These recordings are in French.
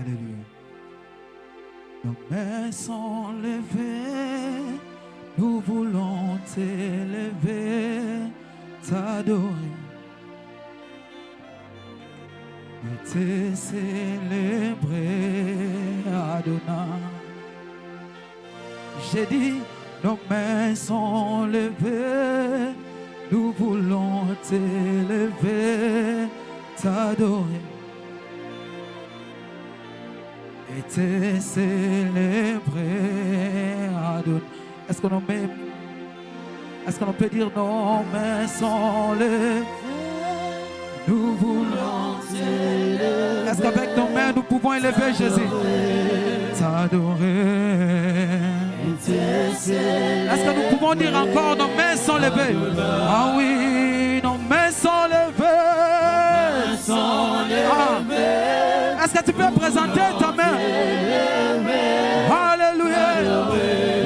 Alléluia. Nos mains sont levées, nous voulons t'élever, t'adorer et te célébrer, Adonai. J'ai dit, nos mains sont levées, nous voulons t'élever, t'adorer et te célébrer, Adonai. Est-ce qu'on peut dire nos mains sont levées, nous voulons t'élever. Est-ce qu'avec nos mains nous pouvons élever Jésus, t'adorer? Est-ce que nous pouvons dire encore nos mains sont levées? Ah oui, nos mains sont levées. Est-ce que tu peux présenter ta main? Alléluia.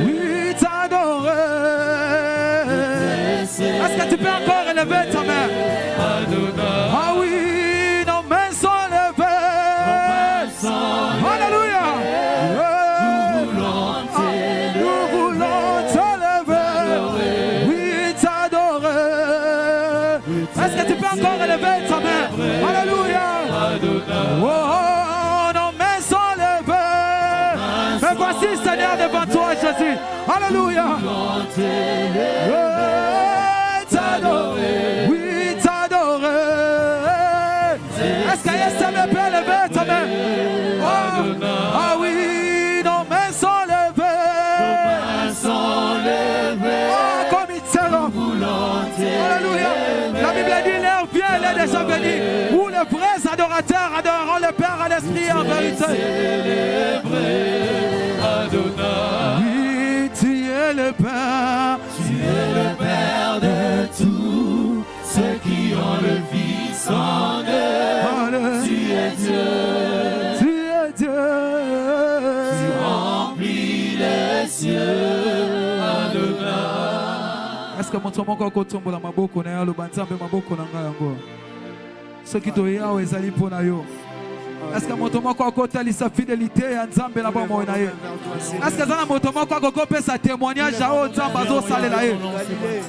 Oui, t'adorer. Est-ce que tu peux encore élever ta main? Ah oui, nos mains sont levées. Alléluia. Nous voulons t'élever. Oui, t'adorer. Est-ce que tu peux encore élever ta main? Alléluia. Oh, nos mains sont levées. Me voici, Seigneur, devant toi, Jésus. Alléluia. T'adorer. Oui, t'adorer. Est-ce que Yesu me peut lever ta main? Oh, ah oui, nos mains sont levées. Oh, comme il t'aime. Alléluia. La Bible dit, l'heure vient, elle est déjà venue, où les vrais adorateurs adoreront le Père à l'Esprit en vérité. Oui, tu es le Père. Tu es le Père de tous ceux qui ont le Fils en eux. Tu es Dieu. Tu es Dieu. Tu remplis les cieux. Adonai. Est-ce que mon tomo kwa kotombo la maboko na yalo banzambe maboko na nga yango? Soki to yawe ezali pona yo. Est-ce que mon tomo kwa kotali sa fidélité ya nzambe na ba moyo na ye? Est-ce que zana mon tomo kwa kokope sa témoignage ya o nzamba zo salela ye?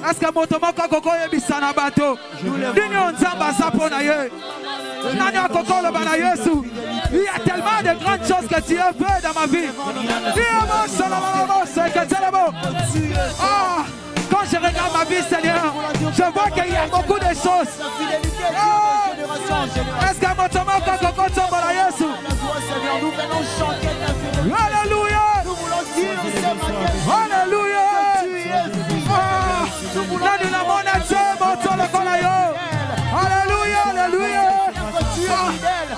Est-ce que mon tomo kwa koko yebisa na bato? Dini o nzamba sa pona ye? Nani akokolo bana Yesu? Il y a tellement de grandes choses que tu as fait dans ma vie. Ah, quand je regarde ma vie, Seigneur, je vois qu'il y a beaucoup de choses. Oh, est-ce que mon tomo koko tombo la Yesu? Nous venons chanter ta fidélité. Alléluia. Nous voulons dire ce matin Alléluia. Nani na mona temo tolo kona yo. Alléluia, alléluia.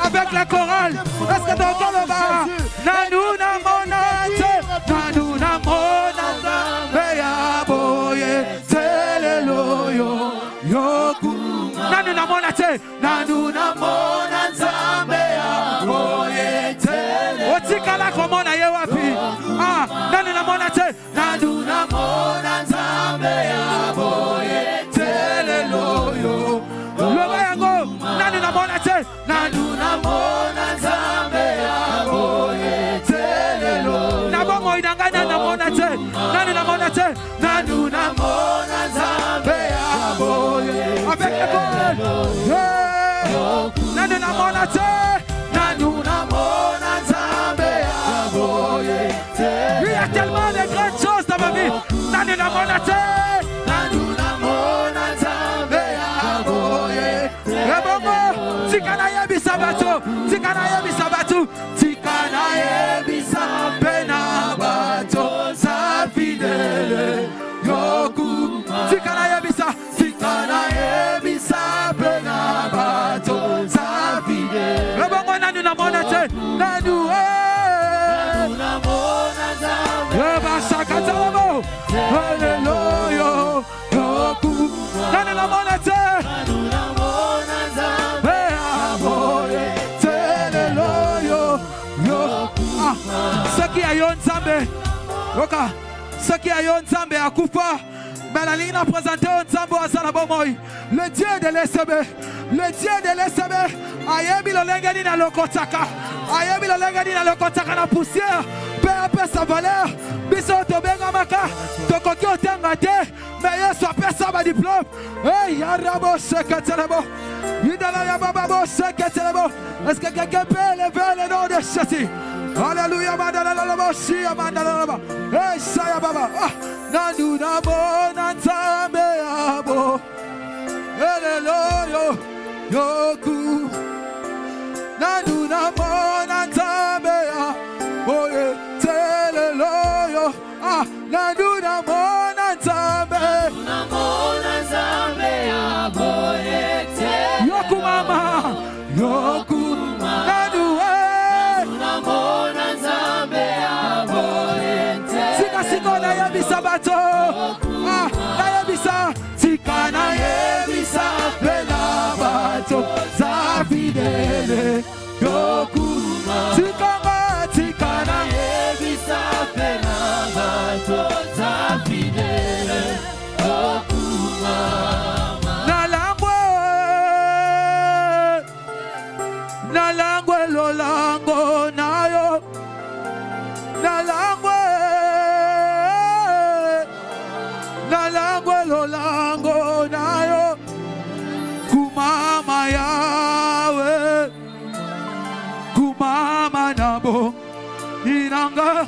Avec la chorale, est-ce que tu entends le bar? Nanu na monate, nanu na monata, beya boye, teleloyo, yoku. Nanu na monate, nanu na monata, beya boye, teleloyo. Otika la komona ye wapi? Ah, nanu na monate, nanu na monata, beya boye, teleloyo. Lobayango, nanu na monate, nanu na monata, beya boye, teleloyo. Nabo moidanga nanu na monate, nanu na monate, nanu na monata, beya boye. Avec le corps, nanu na monate, nanu na monata, beya boye. Il y a tellement de grandes choses dans ma vie. Nanu na monate, nanu na monata, beya boye. Rebongo, tikana yebi sabatu, tikana yebi sabatu, tikana yebi sabena bato, sa fidèle yoku. Tikana yebi sa, tikana yebi sabena bato, sa fidèle. Rebongo nanu na monate, nanu na monata. Reba shakatalamo, hallelujah, yoku. Nanu na monate. Ceux qui ont Nzambe, ceux qui ont Nzambe à Koufa, mais la ligne a présenté Nzambe à Le Dieu de l'SB, le Dieu de l'SB, ayebi lo lengeni na lokotaka, ayebi lo lengeni na lokotaka na poussière, peu à peu sa valeur, biso tobenga maka, tokoki otenga te, mais Yesu apesa ba diplôme, hey yarabo seketelebo, idala ya baba seketelebo, est-ce que quelqu'un peut lever le nom de Jésus? Alléluia, mandala la boshi, mandala la hey saya baba, nandu nabo nanzambe abo. Hallelujah, yoku. Nandu namo nanzambea, oye teleloyo. Nandu namo nanzambe. Namo nanzambea, oye teleloyo. Yoku mama, yoku. Nandu namo nanzambea, oye teleloyo. Sika siko na yabisa bato. Na yabisa. Sika na yebisa pena bato za fidele yokuma. Sika na yebisa pena bato za fidele yokuma. Na langwe lo lango nayo. Na langwe lo lango nayo. Kumama yawe. Kumama nabo. Inanga.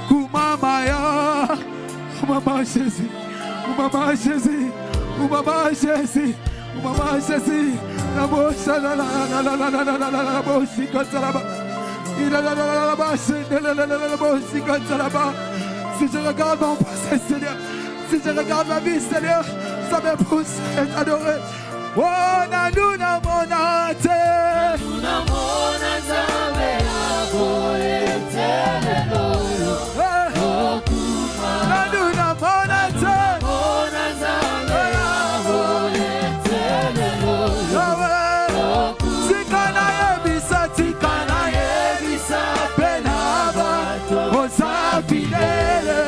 Kumama ya. Kumama Jésus. Kumama Jésus. Kumama Jésus. Kumama Jésus. Nabo shalala la la la la la la la la bosi katalaba. Il a la la la la base de la bosi katalaba. Si je regarde mon passé, Seigneur, si je regarde ma vie, Seigneur, ça me pousse à t'adorer. Oh, nanuna monate. Nanuna monazame abore teleloyo. Nanuna monate. Monazame abore teleloyo. Sikana yebisa, tikana yebisa, penaba, osa fidele.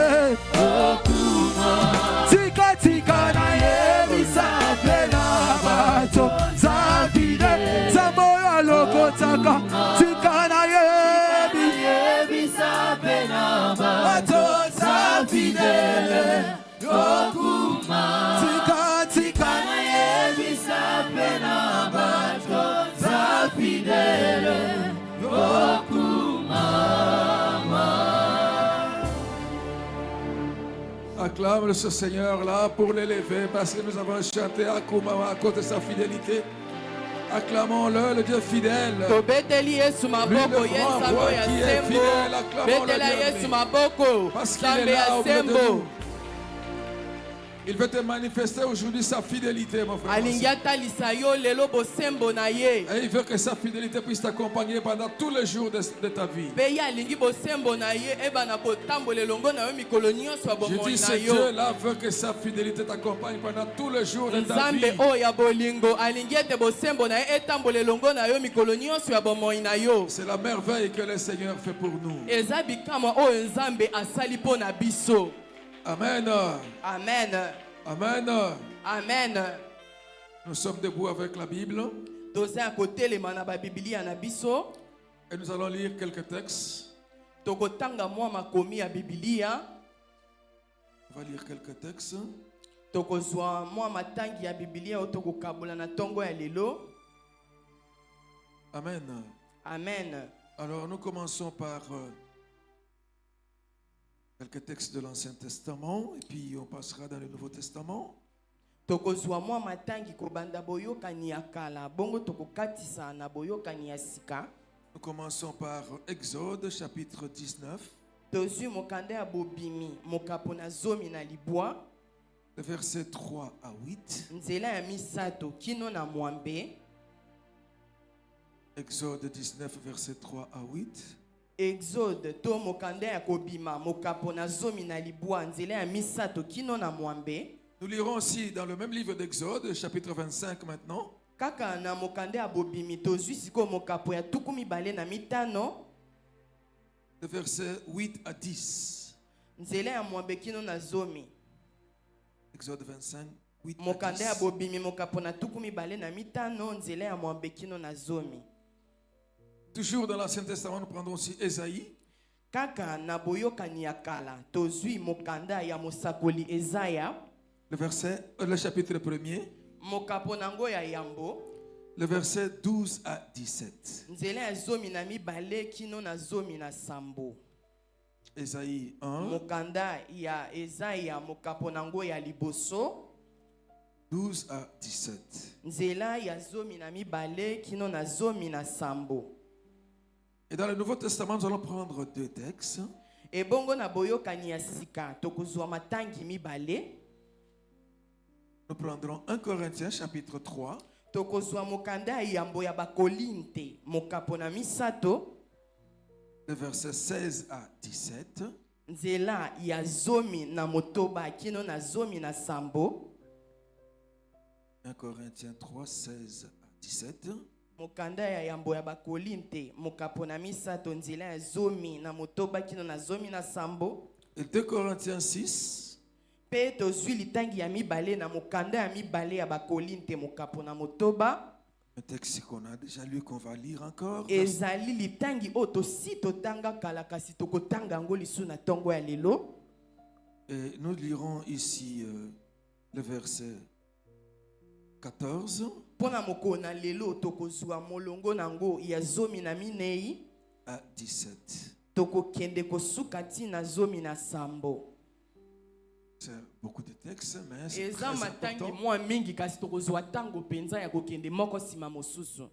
Tika tika na yebisa, penaba, osa fidele. Zamoya lokotaka, tika na yebisa, penaba, osa fidele. Yokuma. Tika tika na yebisa, penaba, osa fidele. Yokuma. Acclame ce Seigneur-là pour l'élever parce que nous avons chanté Akoumama à cause de sa fidélité. Acclamons-le, le Dieu fidèle. Lui, le grand roi qui est fidèle, acclamons-le Dieu. Parce qu'il est là au milieu de nous. Il veut te manifester aujourd'hui sa fidélité, mon frère. Et il veut que sa fidélité puisse t'accompagner pendant tous les jours de ta vie. Je dis, ce Dieu-là veut que sa fidélité t'accompagne pendant tous les jours de ta vie. C'est la merveille que le Seigneur fait pour nous. Amen. Amen. Amen. Amen. Nous sommes debout avec la Bible. Et nous allons lire quelques textes. On va lire quelques textes. Amen. Amen. Alors nous commençons par quelques textes de l'Ancien Testament et puis on passera dans le Nouveau Testament. Nous commençons par Exode chapitre 19. Le verset 3 à 8. Exode 19 verset 3 à 8. Exode to mokanda ya kobima mokapona zomi na libwa nzela ya misato kino na mwambe. Nous lirons aussi dans le même livre d'Exode chapitre 25 maintenant. Kaka na mokanda ya bobimi tozwi siko mokapo ya tukumi bale na mitano. Le verset 8 à 10. Nzela ya mwambe kino na zomi. Exode 25 8 à mokanda 10. ya bobimi mokapona tukumi bale na mitano nzela ya mwambe kino na zomi. Toujours dans l'Ancien Testament, nous prendrons aussi Ésaïe. Kaka na boyokani ya kala tozwi mokanda ya mosakoli Ezaya Le chapitre 1er, mokapona ngo ya yambo le verset 12 à 17. nzela ya zomi na mibale kino na zomi na sambo. Ésaïe 1, mokanda ya Ezaya mokapona ngo ya liboso 12 à 17. nzela ya zomi na mibale kino na zomi na sambo. Et dans le Nouveau Testament, nous allons prendre 2 textes. Ebongo na boyokani ya sika tokozwa matangi mibale. Nous prendrons 1 Corinthiens chapitre 3. Tokozwa mokanda ya yambo ya bakolinte mokapona misato Le verset 16 à 17. nzela ya zomi na motoba kino na zomi na sambo. 1 Corinthiens 3, 16 à 17. Mokanda ya yambo ya bakolinte mokapona misato nzela ya zomi na motoba kino na zomi na sambo. Et 2 Corinthiens 6. Pe tozwi litangi ya mibale na mokanda ya mibale ya bakolinte mokapona motoba. Un texte qu'on a déjà lu, qu'on va lire encore. Ezali litangi oto si totanga kala kasi tokotanga ngo lisu na tongo ya lelo. Et nous lirons ici le verset 14 Pona mokona lelo tokozwa molongo nango ya zomi na minei à 17. tokokende kosuka tina zomi na sambo. C'est beaucoup de textes, mais c'est Eza très matangi important. mwa mingi kasi tokozwa tango penza ya kokende moko sima mosusu.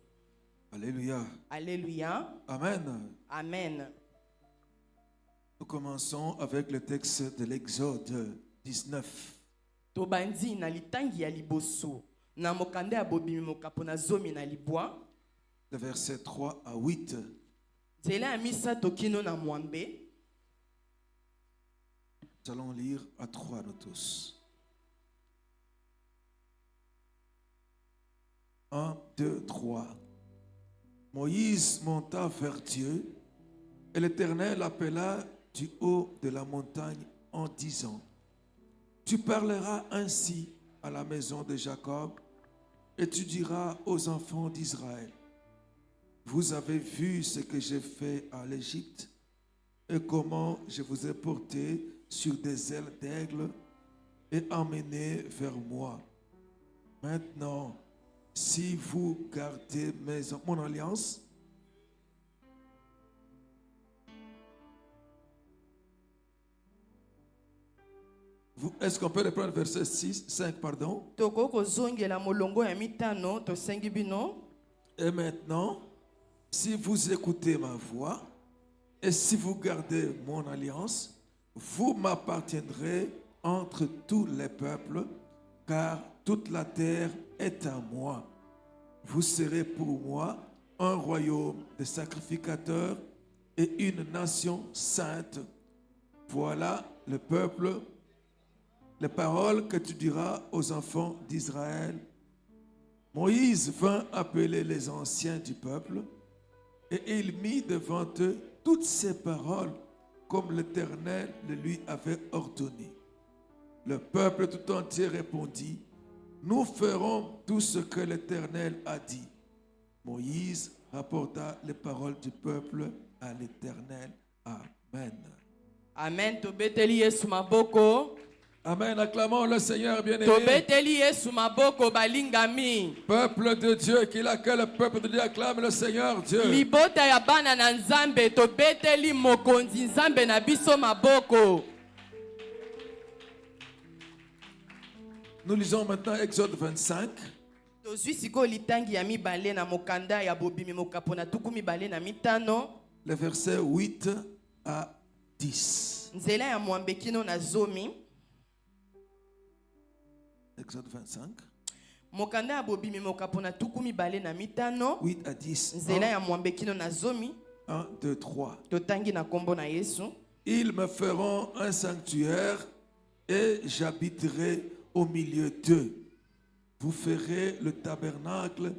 Alléluia. Alléluia. Amen. Amen. Nous commençons avec le texte de l'Exode 19. Tobandi na litangi ya liboso na mokanda ya bobimi mokapona zomi na libwa. Le verset 3 à 8. Nzela ya misato kino na mwambe. Nous allons lire à 3 nous tous. 1, 2, 3. Moïse monta vers Dieu et l'Éternel l'appela du haut de la montagne en disant: Tu parleras ainsi à la maison de Jacob et tu diras aux enfants d'Israël: Vous avez vu ce que j'ai fait à l'Égypte et comment je vous ai porté sur des ailes d'aigle et emmené vers moi. Maintenant, si vous gardez mon alliance, est-ce qu'on peut reprendre verset 5, pardon? Toko zongela molongo ya mitano to sengi bino. Et maintenant, si vous écoutez ma voix et si vous gardez mon alliance, vous m'appartiendrez entre tous les peuples, car toute la terre est à moi. Vous serez pour moi un royaume de sacrificateurs et une nation sainte. Voilà le peuple, les paroles que tu diras aux enfants d'Israël. Moïse vint appeler les anciens du peuple et il mit devant eux toutes ces paroles comme l'Éternel le lui avait ordonné. Le peuple tout entier répondit: Nous ferons tout ce que l'Éternel a dit. Moïse rapporta les paroles du peuple à l'Éternel. Amen. Amen. Tobeteli Yesu maboko. Amen. Acclamons le Seigneur bien-aimé. Tobeteli Yesu maboko balingami. Peuple de Dieu, qu'il accueille le peuple de Dieu, acclame le Seigneur Dieu. Libota ya bana na nzambe tobeteli mokonzi nzambe na biso maboko. Nous lisons maintenant Exode 25. Tozwi siko litangi ya mibale na mokanda ya bobimi mokapona tuku mibale na mitano. Les versets 8 à 10. Nzela ya mwambe kino na zomi. Exode 25. Mokanda ya bobimi mokapona tuku mibale na mitano. 8 à 10. Nzela ya mwambe kino na zomi. 1, 2, 3. Totangi na kombo na Yesu. Ils me feront un sanctuaire et j'habiterai au milieu d'eux. Vous ferez le tabernacle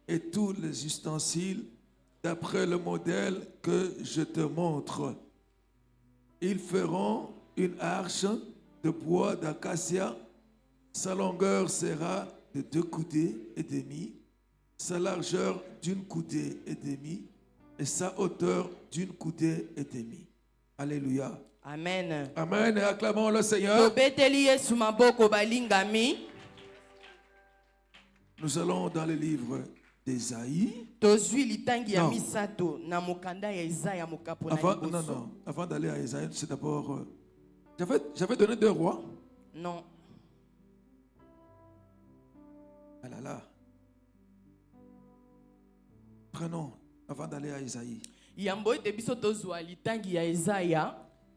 et tous les ustensiles d'après le modèle que je te montre. Ils feront une arche de bois d'acacia. Sa longueur sera de 2 coudées et demi, sa largeur d'1 coudée et demi, et sa hauteur d'1 coudée et demi. Alléluia. Amen. Amen. Et acclamons le Seigneur. Nous allons dans le livre d'Ésaïe. Avant d'aller à Ésaïe, c'est d'abord... J'avais donné 2 rois. Non. Ah là là. Prenons, avant d'aller à Ésaïe.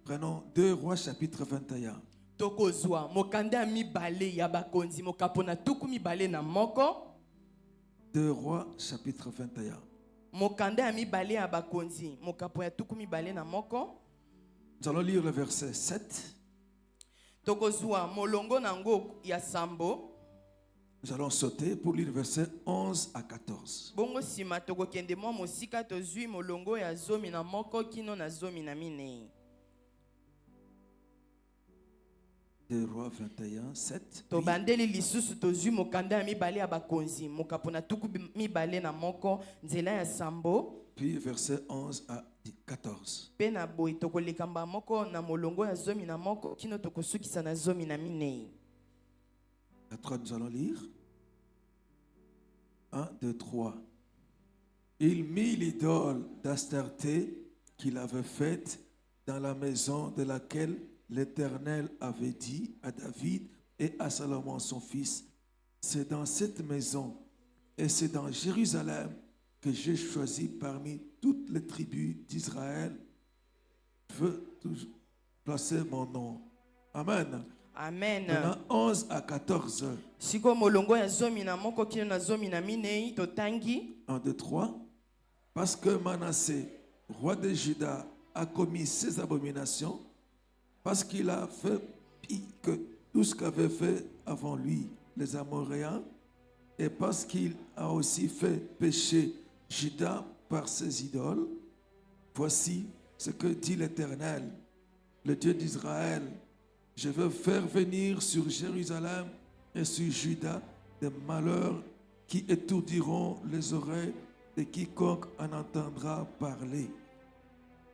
Prenons 2 Rois chapitre 21. 2 Rois chapitre 21. Nous allons lire le verset 7. Nous allons sauter pour lire le verset 11 à 14. 2 Rois 21, 7. Puis verset 11 à 14. À 3, nous allons lire. 1, 2, 3. Il mit l'idole d'Astarté qu'il avait faite dans la maison de laquelle l'Éternel avait dit à David et à Salomon son fils, c'est dans cette maison et c'est dans Jérusalem que j'ai choisi parmi toutes les tribus d'Israël. Je veux placer mon nom. Amen. Amen. Maintenant, 11 à 14. 1, 2, 3. Parce que Manassé, roi de Juda, a commis ses abominations, parce qu'il a fait pire que tout ce qu'avaient fait avant lui les Amoréens, et parce qu'il a aussi fait pécher Juda par ses idoles. Voici ce que dit l'Éternel, le Dieu d'Israël. Je veux faire venir sur Jérusalem et sur Juda des malheurs qui étourdiront les oreilles de quiconque en entendra parler.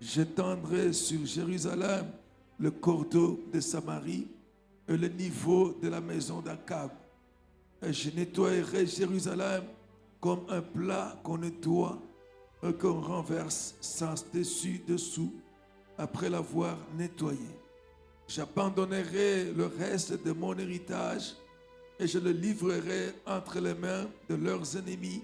J'étendrai sur Jérusalem le cordeau de Samarie et le niveau de la maison d'Akab. Et je nettoierai Jérusalem comme un plat qu'on nettoie et qu'on renverse sans dessus-dessous après l'avoir nettoyé. J'abandonnerai le reste de mon héritage et je le livrerai entre les mains de leurs ennemis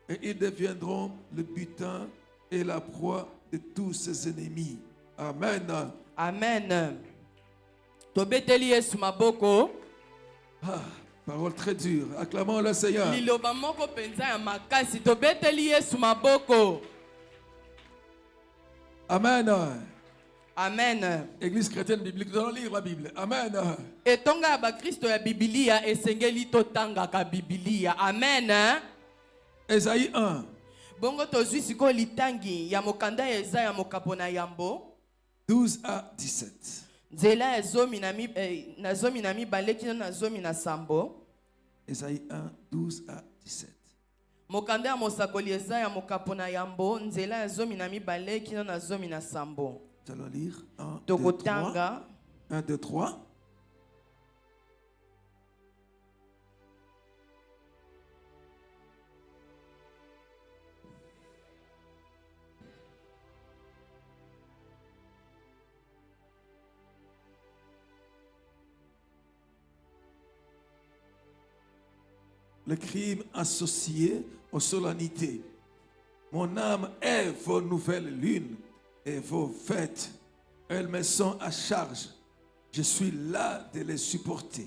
et ils deviendront le butin et la proie de tous ses ennemis. Amen. Amen. Ah, parole très dure. Acclamons le Seigneur. Amen. Amen. Église chrétienne biblique, nous allons lire la Bible. Amen. Etonga ba Kristo ya Biblia esengeli totanga ka Biblia. Amen. Ésaïe 1. Bongo tozwi siko litangi ya mokanda ya Esaïe mokapona yambo 12 à 17. Nzela ezomi na mibale kino na zomi na sambo. Ésaïe 1, 12 à 17. Mokanda ya mosakoli Esaïe mokapona yambo nzela ezomi na mibale kino na zomi na sambo. Nous allons lire 1, 2, 3. 1, 2, 3. Le crime associé aux solennités. Mon âme est vos nouvelles lunes et vos fêtes. Elles me sont à charge. Je suis là de les supporter.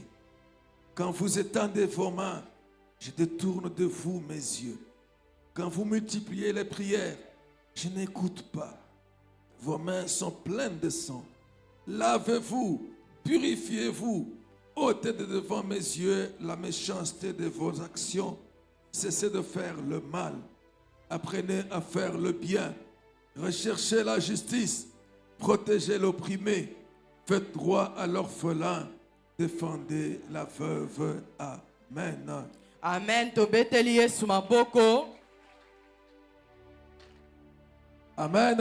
Quand vous étendez vos mains, je détourne de vous mes yeux. Quand vous multipliez les prières, je n'écoute pas. Vos mains sont pleines de sang. Lavez-vous, purifiez-vous. ôtez de devant mes yeux la méchanceté de vos actions. Cessez de faire le mal. Apprenez à faire le bien. Recherchez la justice. Protégez l'opprimé. Faites droit à l'orphelin. Défendez la veuve. Amen. Amen. Tobeteli Yesu maboko. Amen.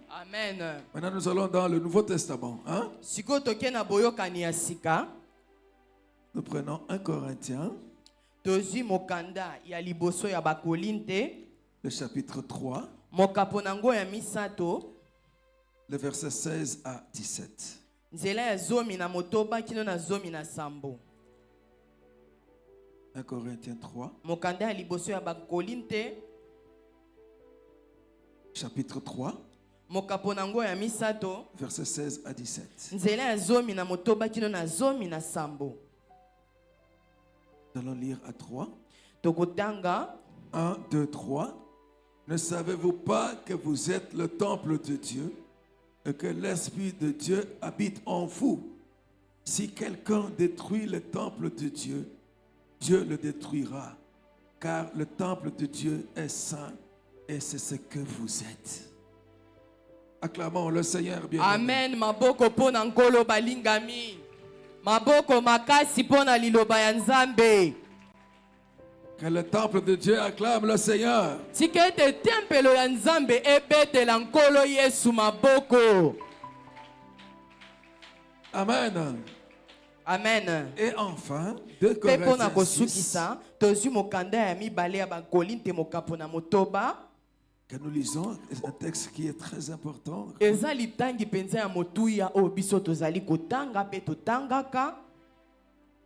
Amen. Maintenant, nous allons dans le Nouveau Testament. Hein? Siko toke na boyokani ya sika. Nous prenons 1 Corinthiens. Tozwi mokanda ya liboso ya bakolinte. Le chapitre 3. Mokapo nango ya misato. Le verset 16 à 17. Nzela ya zomi na motoba kino na zomi na sambo. 1 Corinthiens 3. Mokanda ya liboso ya bakolinte. Chapitre 3. Mokapo nango ya misato. Verset 16 à 17. Nzela ya zomi na motoba kino na zomi na sambo. Nous allons lire à 3. Tokotanga. 1, 2, 3. Ne savez-vous pas que vous êtes le temple de Dieu et que l'Esprit de Dieu habite en vous? Si quelqu'un détruit le temple de Dieu, Dieu le détruira, car le temple de Dieu est saint et c'est ce que vous êtes. Acclamons le Seigneur bien. Amen. Maboko pona nkolo balingami. Maboko makasi pona liloba ya Nzambe. Que le temple de Dieu acclame le Seigneur. Tikete tempelo ya Nzambe ebetela nkolo Yesu maboko. Amen. Amen. Et enfin, 2 Pepona Corinthiens 6. kosukisa tozwi mokanda ya mibale ya bakolinte mokapo na motoba. Que nous lisons, un texte qui est très important. Eza litangi penza ya motuya o biso tozali kotanga pe totangaka.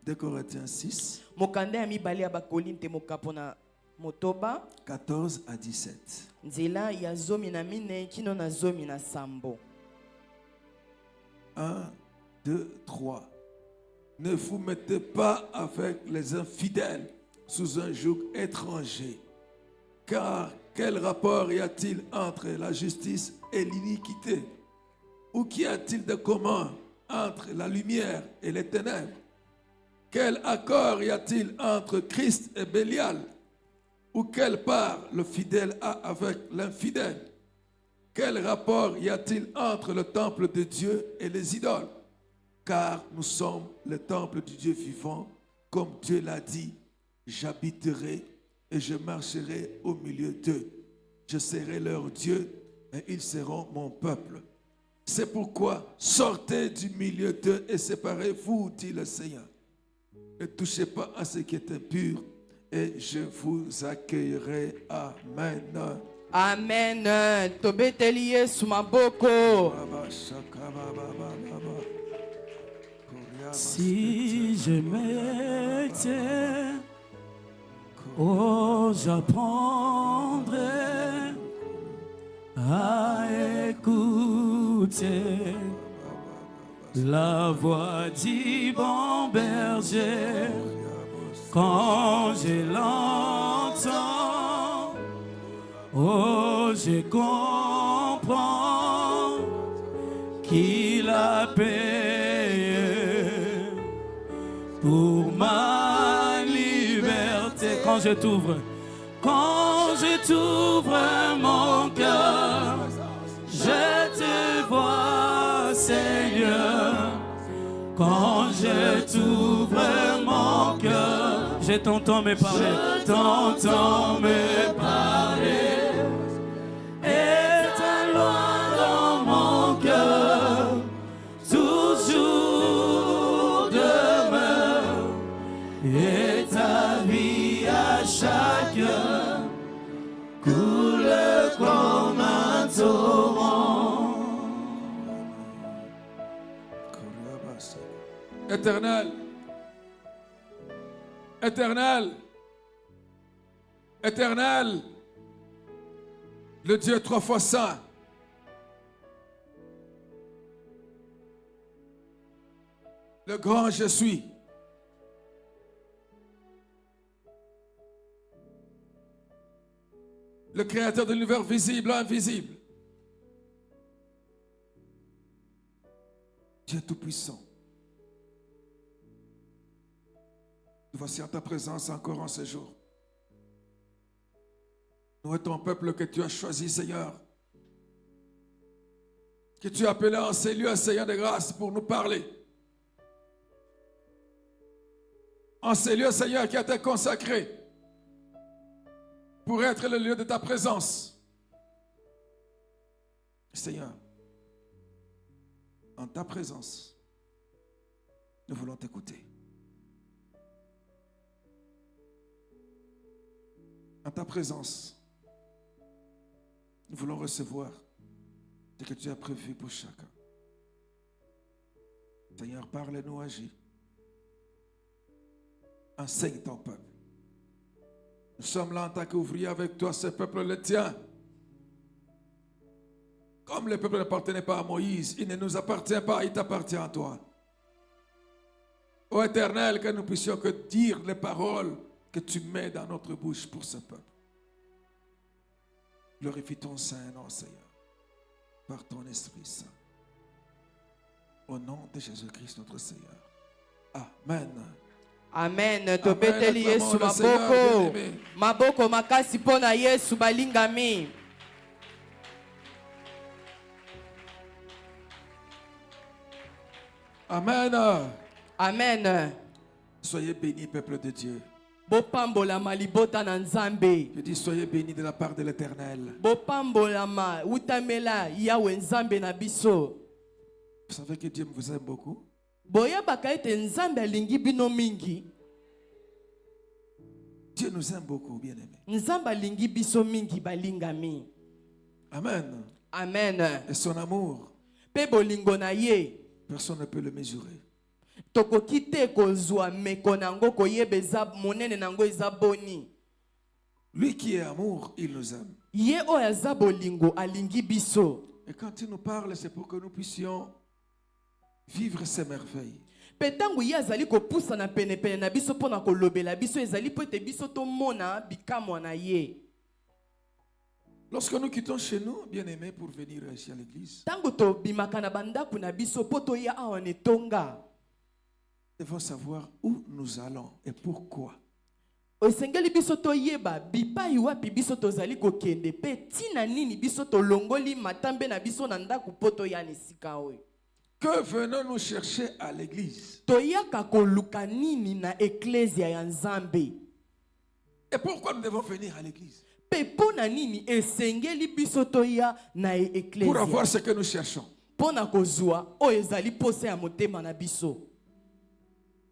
2 Corinthiens 6. Mokanda ya mibale ya bakolinte mokapo na motoba. 14 à 17. Nzela ya zomi na mine kino na zomi na sambo. 1, 2, 3. Ne vous mettez pas avec les infidèles sous un joug étranger. Car quel rapport y a-t-il entre la justice et l'iniquité? Ou qu'y a-t-il de commun entre la lumière et les ténèbres? Quel accord y a-t-il entre Christ et Bélial? Ou quelle part le fidèle a avec l'infidèle? Quel rapport y a-t-il entre le temple de Dieu et les idoles? Car nous sommes le temple du Dieu vivant, comme Dieu l'a dit, j'habiterai et je marcherai au milieu d'eux. Je serai leur Dieu et ils seront mon peuple. C'est pourquoi sortez du milieu d'eux et séparez-vous, dit le Seigneur. Ne touchez pas à ce qui est impur et je vous accueillerai. Amen. Amen. Tobeteli Yesu maboko. Si je m'étais, oh, j'apprendrais à écouter la voix du bon berger. Quand je l'entends, oh, je comprends qu'il a payé pour ma liberté. Quand je t'ouvre mon cœur, je te vois, Seigneur. Quand je t'ouvre mon cœur, je t'entends me parler, et ta loi dans mon cœur toujours demeure, et ta vie à chacun coule comme un torrent. Éternel, éternel, éternel, le Dieu trois fois saint, le grand je suis, le créateur de l'univers visible, invisible, Dieu tout-puissant. Nous voici en ta présence encore en ce jour. Nous et ton peuple que tu as choisi, Seigneur, que tu as appelé en ces lieux, Seigneur de grâce, pour nous parler. En ces lieux, Seigneur, qui a été consacré pour être le lieu de ta présence. Seigneur, en ta présence, nous voulons t'écouter. En ta présence, nous voulons recevoir ce que tu as prévu pour chacun. Seigneur, parle-nous, agis. Enseigne ton peuple. Nous sommes là en tant qu'ouvriers avec toi, ce peuple le tien. Comme le peuple n'appartenait pas à Moïse, il ne nous appartient pas, il t'appartient à toi. Ô Éternel, que nous puissions que dire les paroles que tu mets dans notre bouche pour ce peuple. Glorifie ton Saint-Nom, Seigneur, par ton Esprit Saint. Au nom de Jésus-Christ, notre Seigneur. Amen. Amen. Tobeteli Yesu maboko. Maboko makasi pona Yesu balingami. Amen. Amen. Soyez bénis, peuple de Dieu. Bopambolama libota na Nzambe. Je dis soyez bénis de la part de l'Éternel. Bopambolama utamela Yahweh Nzambe na biso. Vous savez que Dieu vous aime beaucoup. Boya bakaite Nzambe alingi bino mingi. Dieu nous aime beaucoup, bien-aimés. Nzambe alingi biso mingi balingami. Amen. Amen. Et son amour, Pe bolingo na ye. personne ne peut le mesurer. Tokoki te kozwa meko nango koyeba eza monene nango eza boni. Lui qui est amour, il nous aime. Ye oyo aza bolingo alingi biso. Et quand il nous parle, c'est pour que nous puissions vivre ces merveilles. Petangu ye azali kopusa na penepene na biso pona kolobela biso ezali po ete biso tomona bikamwa na ye. Lorsque nous quittons chez nous, bien-aimés, pour venir ici à l'église, Tango to bimaka na bandaku na biso poto ya awa ne tonga. nous devons savoir où nous allons et pourquoi. Osengeli biso to yeba bipai wapi biso tozali kokende pe tina nini biso to longoli matambe na biso na ndaku poto ya nisika oyo. Que venons-nous chercher à l'église? Toyaka koluka nini na eklesia ya Nzambe. Et pourquoi nous devons venir à l'église? Pe pona nini esengeli biso toya na eklesia. Pour avoir ce que nous cherchons. Pona kozwa o ezali pose ya motema na biso.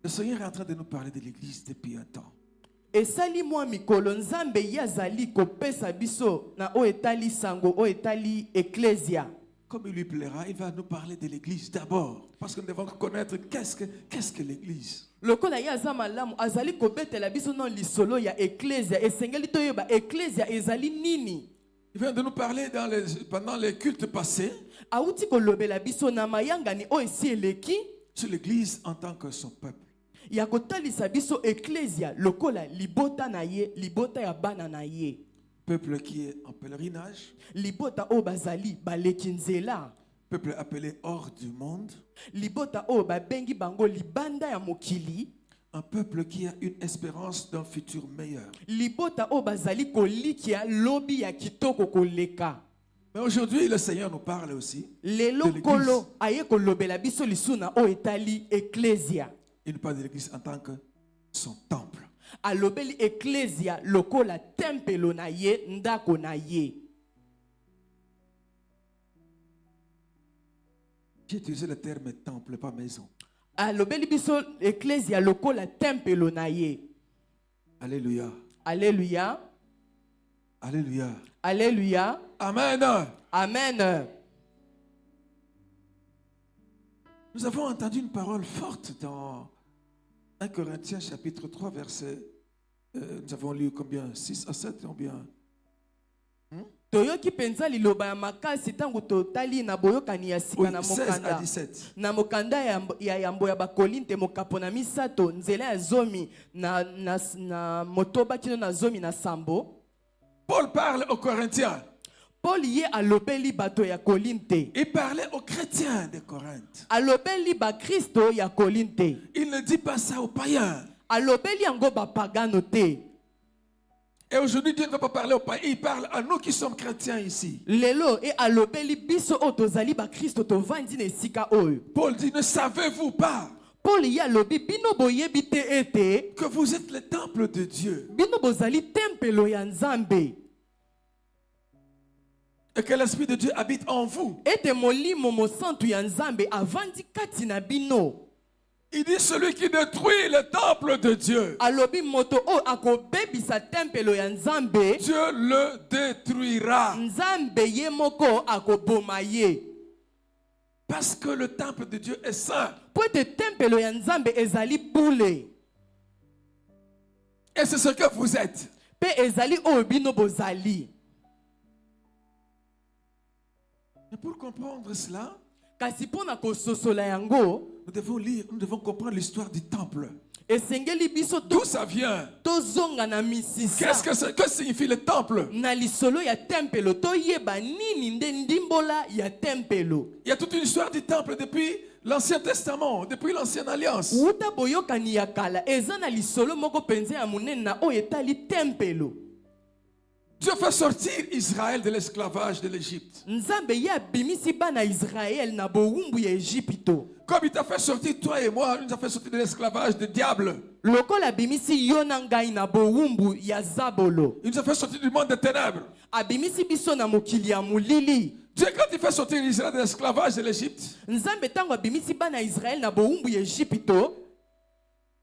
Le Seigneur est en train de nous parler de l'église depuis un temps. Esali mwa mikolo Nzambe yazali kopesa biso na o etali sango o etali eklesia. Comme il lui plaira, il va nous parler de l'église d'abord. Parce que nous devons connaître qu'est-ce que l'église. Lokola ya za malamu azali kobetela biso na lisolo ya eklesia esengeli toyeba eklesia ezali nini. Il vient de nous parler pendant les cultes passés. Auti kolobela biso na mayangani o esi eleki. Sur l'église en tant que son peuple. Ya kotalisa biso eklesia lokola libota na ye, libota ya bana na ye. Peuple qui est en pèlerinage. Libota o bazali baleki nzela. Peuple appelé hors du monde. Libota o babengi bango libanda ya mokili. Un peuple qui a une espérance d'un futur meilleur. Libota o bazali kolikia lobi ya kitoko koleka. Mais aujourd'hui, le Seigneur nous parle aussi Lelo de kolo aye kolobela biso lisuna o etali eklesia. Il nous parle de l'église en tant que son temple. Alobeli eklesia lokola tempelo na ye ndako na ye. J'ai utilisé le terme temple, pas maison. Alobeli biso eklesia lokola tempelo na ye. Alléluia. Alléluia. Alléluia. Alléluia. Amen. Amen. Nous avons entendu une parole forte dans 1 Corinthiens chapitre 3 verset, nous avons lu combien? 6 à 7 ou bien? Toyoki penza liloba ya makasi tango totali na boyokani ya sika na 16 à mokanda. 17. Na mokanda ya yambo ya bakolinte mokapo na misato nzela ya zomi na motoba kino na zomi na sambo. Paul parle aux Corinthiens. Paul ye alobeli bato ya kolinte. Il parlait aux chrétiens de Corinthe. Alobeli ba Kristo ya kolinte. Il ne dit pas ça aux païens. Alobeli yango ba pagano te. Et aujourd'hui, Dieu ne va pas parler aux païens. Il parle à nous qui sommes chrétiens ici. Lelo e alobeli biso otozali ba Kristo tovandi na esika oyo. Paul dit, ne savez-vous pas? Paul ya lobi bino boyebi te ete que vous êtes le temple de Dieu bino bozali tempelo ya Nzambe et que l'Esprit de Dieu habite en vous. ete molimo mosantu ya Nzambe avandi kati na bino. Il dit celui qui détruit le temple de Dieu, Alobi moto o akobebisa tempelo ya Nzambe, Dieu le détruira. Nzambe ye moko akoboma ye. Parce que le temple de Dieu est saint. Po ete tempelo ya Nzambe ezali bule. Et c'est ce que vous êtes. Pe ezali oyo bino bozali. Et pour comprendre cela, Kasi pona kososola yango, nous devons comprendre l'histoire du temple. esengeli biso D'où ça vient? tozonga na misisa. Que signifie le temple? Na lisolo ya tempelo toyeba nini nde ndimbola ya tempelo. Il y a toute une histoire du temple depuis l'Ancien Testament, depuis l'Ancienne Alliance. Uta boyokani ya kala eza na lisolo moko penze ya munene na oyo etali tempelo. Dieu fait sortir Israël de l'esclavage de l'Égypte. Nzambe ya bimisi bana Israël na bowumbu ya Egypto. Comme il t'a fait sortir toi et moi, il nous a fait sortir de l'esclavage du diable. Lokola bimisi yo na ngai na bowumbu ya Zabolo. Il nous a fait sortir du monde des ténèbres. Abimisi biso na mokili ya mulili. Dieu, quand il fait sortir Israël de l'esclavage de l'Égypte, Nzambe tango abimisi bana Israël na bowumbu ya Egypto.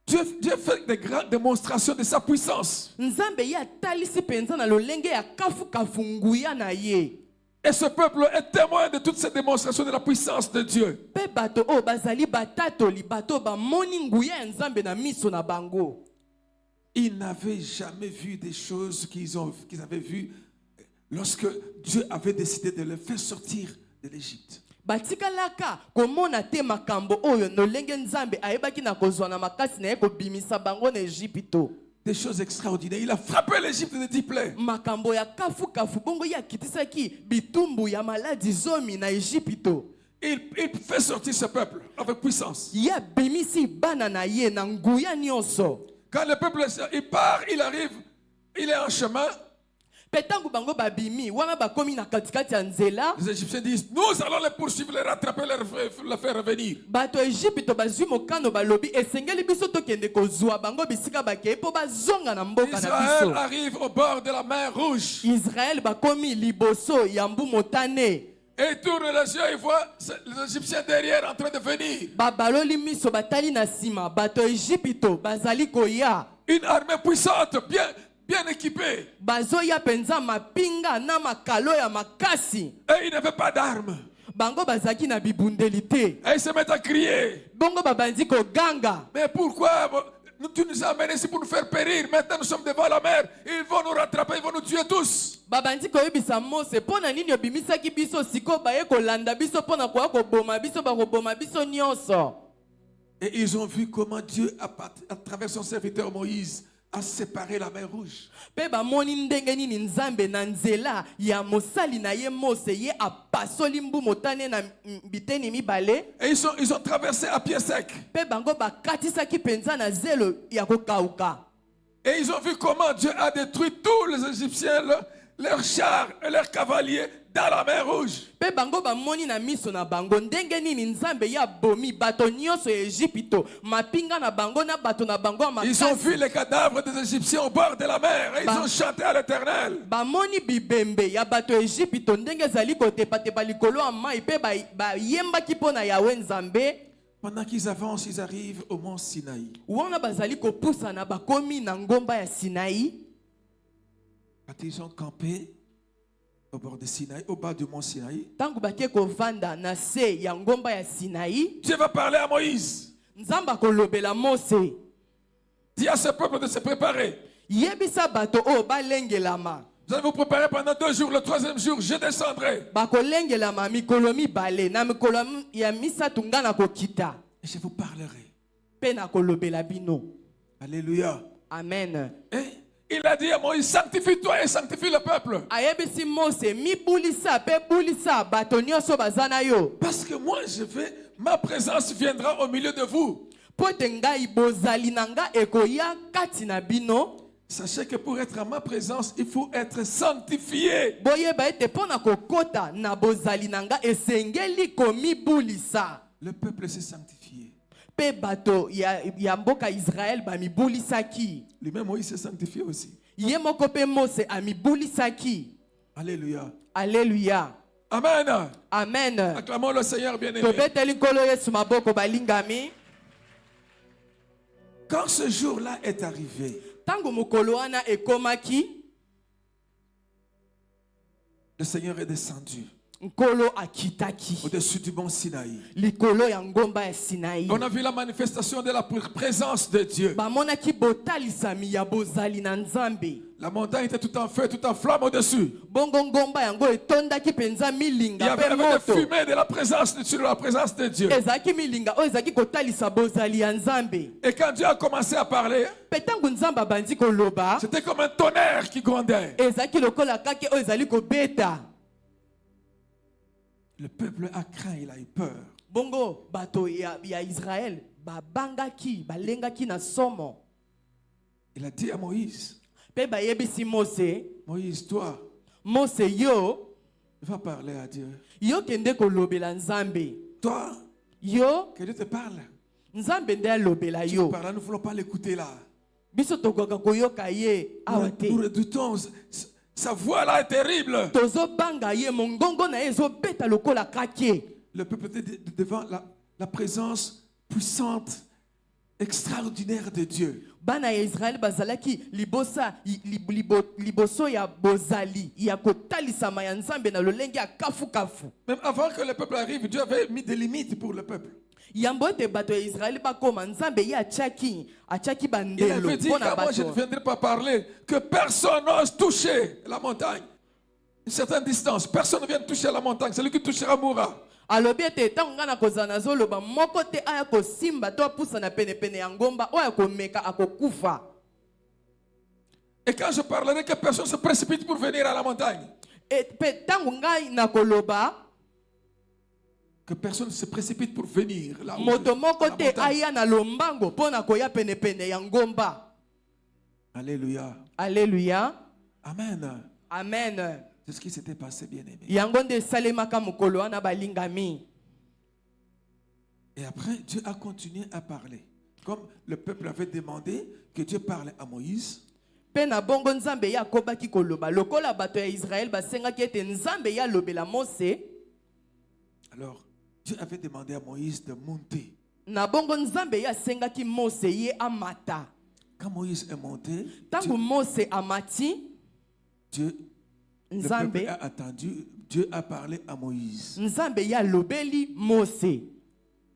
Dieu fait des grandes démonstrations de sa puissance. Nzambe ya talisi penza na lolenge ya kafu kafunguya na ye. Et ce peuple est témoin de toutes ces démonstrations de la puissance de Dieu. Pe bato o bazali batatoli bato ba moni nguya ya Nzambe na miso na bango. Ils n'avaient jamais vu des choses qu'ils avaient vues lorsque Dieu avait décidé de les faire sortir de l'Égypte. Batikalaka komona te makambo oyo nolenge Nzambe ayebaki na kozwa na makasi na ye kobimisa bango na Egypto. Des choses extraordinaires. Il a frappé l'Égypte de 10 plaies. Makambo ya kafu kafu bongo ya kitisaki bitumbu ya maladi zomi na Egypto. Il fait sortir ce peuple avec puissance. Ya bimisi bana na ye na nguya nyonso. Quand le peuple il part, il arrive, il est en chemin. Petangu bango babimi wana bakomi na katikati ya nzela. Les Égyptiens disent, nous allons les poursuivre, les rattraper, les faire revenir. Bato Egypto bazwi mokano balobi esengeli biso tokende kozwa bango bisika bakei po bazonga na mboka na Israël biso. arrive au bord de la mer Rouge. Israël bakomi liboso ya mbu motane. Et il tourne les yeux, il voit les Égyptiens derrière en train de venir. Babaloli miso batali na sima bato Egypto bazali koya. Une armée puissante, bien équipée. Bazoya penza mapinga na makalo ya makasi. Et ils n'avaient pas d'armes. Bango bazaki na bibundelite. Et ils se mettent à crier. Bongo babandi ko ganga. Mais pourquoi tu nous as amenés ici pour nous faire périr? Maintenant nous sommes devant la mer. Ils vont nous rattraper, ils vont nous tuer tous. Babandi ko yebisa Mose pona nini obimisaki biso siko baye kolanda biso pona kwa koboma biso bakoboma biso nyonso. Et ils ont vu comment Dieu, à travers son serviteur Moïse, a séparé la mer Rouge. Pe ba moni ndenge nini Nzambe na nzela ya mosali na ye Mose ye apasoli mbu motane na biteni mibale. Et ils ont traversé à pied sec. Pe bango bakatisaki penza na zelo ya kokauka. Et ils ont vu comment Dieu a détruit tous les Égyptiens, leurs chars et leurs cavaliers dans la mer Rouge. Pe bango ba moni na miso na bango ndenge nini Nzambe ya bomi bato nyonso ya Egypto mapinga na bango na bato na bango makasi. Ils ont vu les cadavres des Égyptiens au bord de la mer et ils ont chanté à l'Éternel. Ba moni bibembe ya bato Egypto ndenge zali kotepa likolo ya mai pe ba yembaki pona Yawe Nzambe. Pendant qu'ils avancent, ils arrivent au mont Sinaï. Wana bazali kopusa na bakomi na ngomba ya Sinaï. Quand ils ont campé au bord de Sinaï, au bas du mont Sinaï, Tangu bake kovanda na se ya ngomba ya Sinaï. Dieu va parler à Moïse. Nzamba kolobela Mose. Dis à ce peuple de se préparer. Yebisa bato o balengelama. Vous allez vous préparer pendant 2 jours. Le 3e jour, je descendrai. Bakolengelama mikolo mibale na mikolo ya misatu nga na kokita. Et je vous parlerai. Pe na kolobela bino. Alléluia. Amen. Et il a dit à Moïse, sanctifie-toi et sanctifie le peuple. Ayebisi Mose mi bulisa pe bulisa bato nyonso bazana yo. Parce que moi ma présence viendra au milieu de vous. Pote ngai bozali nanga ekoya kati na bino. Sachez que pour être en ma présence, il faut être sanctifié. Boyeba ete pona kokota na bozali nanga esengeli komi bulisa. Le peuple s'est sanctifié. Pe bato ya mboka Israël bamibulisaki. Lui-même Moïse s'est sanctifié aussi. Ye moko pe Mose amibulisaki. Alléluia. Alléluia. Amen. Amen. Acclamons le Seigneur bien-aimé. Tobeteli nkolo Yesu maboko balingami. Quand ce jour-là est arrivé, Tango mokolo wana ekomaki, le Seigneur est descendu nkolo akitaki. au-dessus du mont Sinaï. Likolo ya ngomba ya Sinaï. On a vu la manifestation de la présence de Dieu. Bamonaki botalisami ya bozali na Nzambe. La montagne était tout en feu, tout en flamme au-dessus. Bongo ngomba yango etondaki penza Il y milinga avait pe des moto. fumées de la présence de Dieu, de la présence de Dieu. Ezaki milinga o ezaki kotalisa bozali ya Nzambe. Et quand Dieu a commencé à parler, Petango Nzamba bandi koloba. c'était comme un tonnerre qui grondait. Ezaki lokola kake o ezali kobeta. Le peuple a craint, il a eu peur. Bongo bato ya Israël babangaki balengaki na somo. Il a dit à Moïse, Pe bayebisi Mose, Moïse, toi, Mose yo va parler à Dieu. yo kende kolobela Nzambe. Toi, Yo que Dieu te parle. Nzambe nde alobela Tu yo. parles là, nous ne voulons pas l'écouter là. Biso tokoka koyoka ye awate. Nous redoutons, sa voix là est terrible. Tozo banga ye mongongo na ye zo beta lokola kake. Le peuple était devant la présence puissante, extraordinaire de Dieu. Bana ya Israël bazalaki liboso ya bozali ya kotalisama ya Nzambe na lolenge ya kafu kafu. Même avant que le peuple arrive, Dieu avait mis des limites pour le peuple. Yambo te bato ya Israël bakoma Nzambe ye achaki Il bandelo avait dit, pona car moi je ne bato. viendrai pas parler, que personne n'ose toucher la montagne. Une certaine distance, personne ne vient toucher la montagne. Celui qui touchera mourra. Alobi ete tango nga na kozana zoloba moko te aya kosimba to apusa na pene pene ya ngomba oya komeka akokufa. Et quand je parlerai, que personne se précipite pour venir à la montagne. Et pe tango ngai na koloba Que personne ne se précipite pour venir là où moto à moko la te montagne. aya na lombango pona koya pene pene ya ngomba. Alléluia. Alléluia. Amen. Amen. C'est ce qui s'était passé, bien aimé. Yango nde salemaka mokolo wana balingami. Et après, Dieu a continué à parler. Comme le peuple avait demandé que Dieu parle à Moïse. Pe na bongo Nzambe ya kobaki koloba lokola bato ya Israël basengaki ete Nzambe ya lobela Mose. Alors, Dieu avait demandé à Moïse de monter. Na bongo Nzambe ya sengaki Mose ye amata. Quand Moïse est monté, Tango Mose amati, le Nzambe peuple a attendu. Dieu a parlé à Moïse. Nzambe ya lobeli Mose.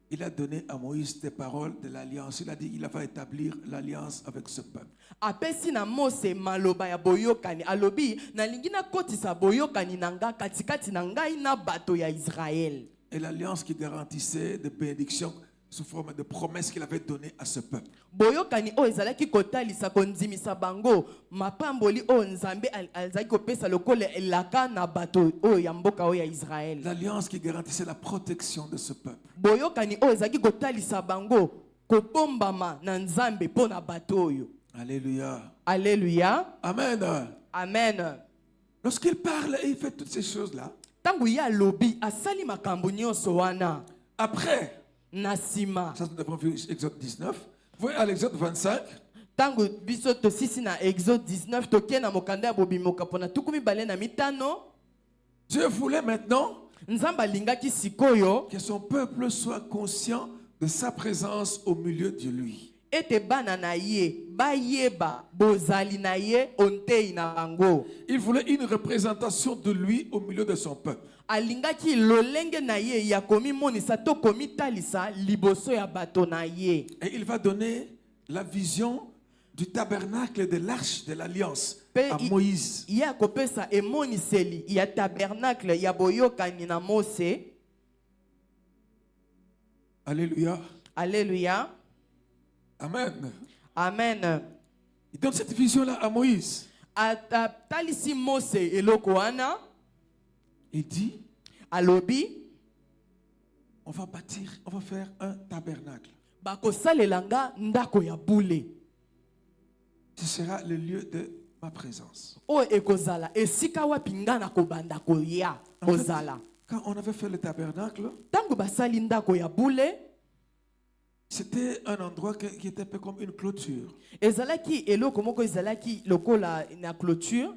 Il a donné à Moïse des paroles de l'alliance. Il a dit qu'il va établir l'alliance avec ce peuple. Apesi na Mose maloba ya boyokani alobi na lingina kotisa boyokani nanga katikati na ngai na bato ya Israël. Et l'alliance qui garantissait des bénédictions sous forme de promesses qu'il avait données à ce peuple. Boyokani o ezalaki kotalisa kondimisa bango mapamboli o Nzambe alzaki kopesa lokole elaka na bato o ya mboka o ya Israël. L'alliance qui garantissait la protection de ce peuple. Boyokani o ezalaki kotalisa bango kobombama na Nzambe pona bato oyo. Alléluia. Alléluia. Amen. Amen. Lorsqu'il parle et il fait toutes ces choses-là, Tangu ya lobi asali makambo nyonso wana. après, Nasima. ça nous avons vu Exode 19, vous voyez à l'Exode 25, Tangu biso to sisi na Exode 19 toke na mokanda ya bobimoka pona tukumi bale na mitano. Dieu voulait maintenant Nzamba lingaki sikoyo que son peuple soit conscient de sa présence au milieu de lui. ete bana na ye bayeba bozali na ye ontei na bango. Il voulait une représentation de lui au milieu de son peuple. Alingaki lolenge na ye ya komi monisa to komi talisa liboso ya bato na ye. Et il va donner la vision du tabernacle de l'arche de l'alliance à Moïse. Ya kopesa emoniseli ya tabernacle ya boyokani na Mose. Alléluia. Alléluia. Amen. Amen. Il donne cette vision-là à Moïse. Talisi Mose eloko wana Il dit, alobi on va bâtir, on va faire un tabernacle. bakosalelanga ndako ya bule. Ce sera le lieu de ma présence. O ekozala esika wapi nga na kobanda koya kozala. Quand on avait fait le tabernacle, Tango basali ndako ya bule, C'était un endroit qui était un peu comme une clôture. Ezalaki eloko moko ezalaki lokola na clôture.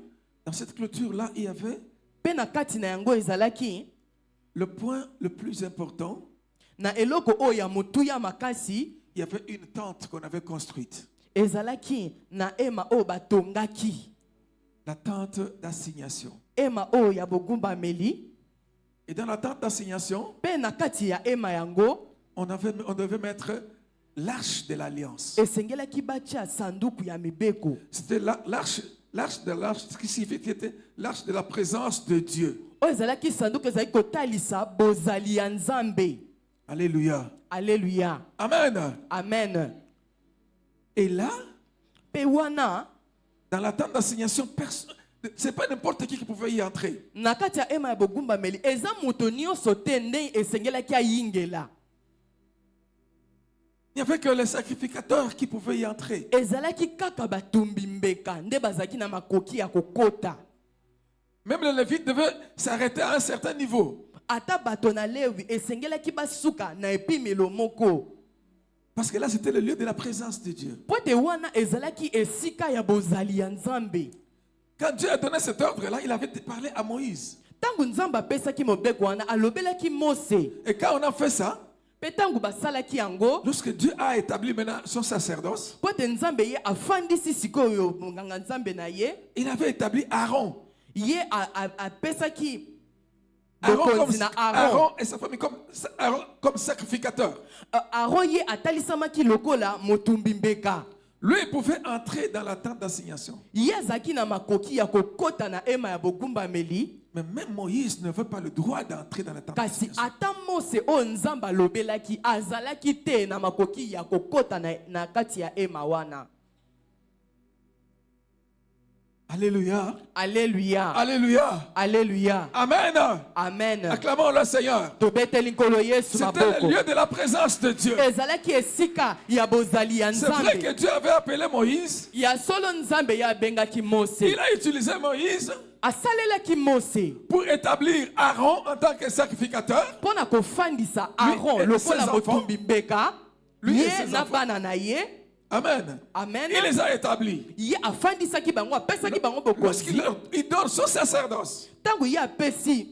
Dans cette clôture-là, il y avait Pe na kati na yango ezalaki le point le plus important. na eloko oyo ya motuya makasi. Il y avait une tente qu'on avait construite. Ezalaki na ema oyo batongaki. La tente d'assignation. Ema oyo ya bogumbameli. Et dans la tente d'assignation, Pe na kati ya ema yango on devait mettre l'arche de l'alliance. esengelaki batia sanduku ya mibeko. C'était l'arche de l'arche, ce qui signifiait l'arche de la présence de Dieu. Oyo ezalaki sanduku ezalaki kotalisa bozali ya Nzambe. Alléluia. Alléluia. Amen. Amen. Et là, Pe wana dans la tente d'assignation, c'est pas n'importe qui pouvait y entrer. na kati ya ema ya bogumbameli eza moto nyonso te nde esengelaki ayingela. Il n'y avait que les sacrificateurs qui pouvaient y entrer. Ezalaki kaka batumbi mbeka nde bazalaki na makoki ya kokota. Même les Lévites devaient s'arrêter à un certain niveau. Ata bato na Levi esengelaki basuka na epimelo moko. Parce que là, c'était le lieu de la présence de Dieu. Pote wana ezalaki esika ya bozali ya Nzambe. Quand Dieu a donné cet ordre-là, il avait parlé à Moïse. Tangu Nzambe apesaki mobeko wana alobelaki Mose. Et quand on a fait ça, Pe tangu basalaki yango, lorsque Dieu a établi maintenant son sacerdoce, pote Nzambe ye afandisi sikoyo monganga Nzambe na ye, il avait établi Aaron. ye apesaki Aaron, na Aaron et sa famille comme sacrificateur. Aaron ye atalisamaki lokola motumbi mbeka. Lui, il pouvait entrer dans la tente d'assignation. Ye azaki na makoki ya kokota na ema ya bogumbameli. Mais même Moïse ne veut pas le droit d'entrer dans la tente Kasi d'assignation. ata Mose o Nzambe alobelaki azalaki te na makoki ya kokota na kati ya ema wana. Alléluia. Alléluia. Alléluia. Alléluia. Amen. Amen. Acclamons le Seigneur. Tobeteli nkolo Yesu C'était maboko. le lieu de la présence de Dieu. Ezalaki esika ya bozali ya C'est vrai Nzambe. que Dieu avait appelé Moïse. Ya solo Nzambe ya bengaki Mose. Il a utilisé Moïse Asalelaki Mose pour établir Aaron en tant que sacrificateur. pona kofandisa Lui Aaron et lokola ses enfants. motumbi mbeka. Lui et Ye ses na enfants. bana na ye. Amen. Amen. Il les a établis. Ye afandisaki bango apesaki bango bokonzi. Il donne son sacerdoce. Tangu ye apesi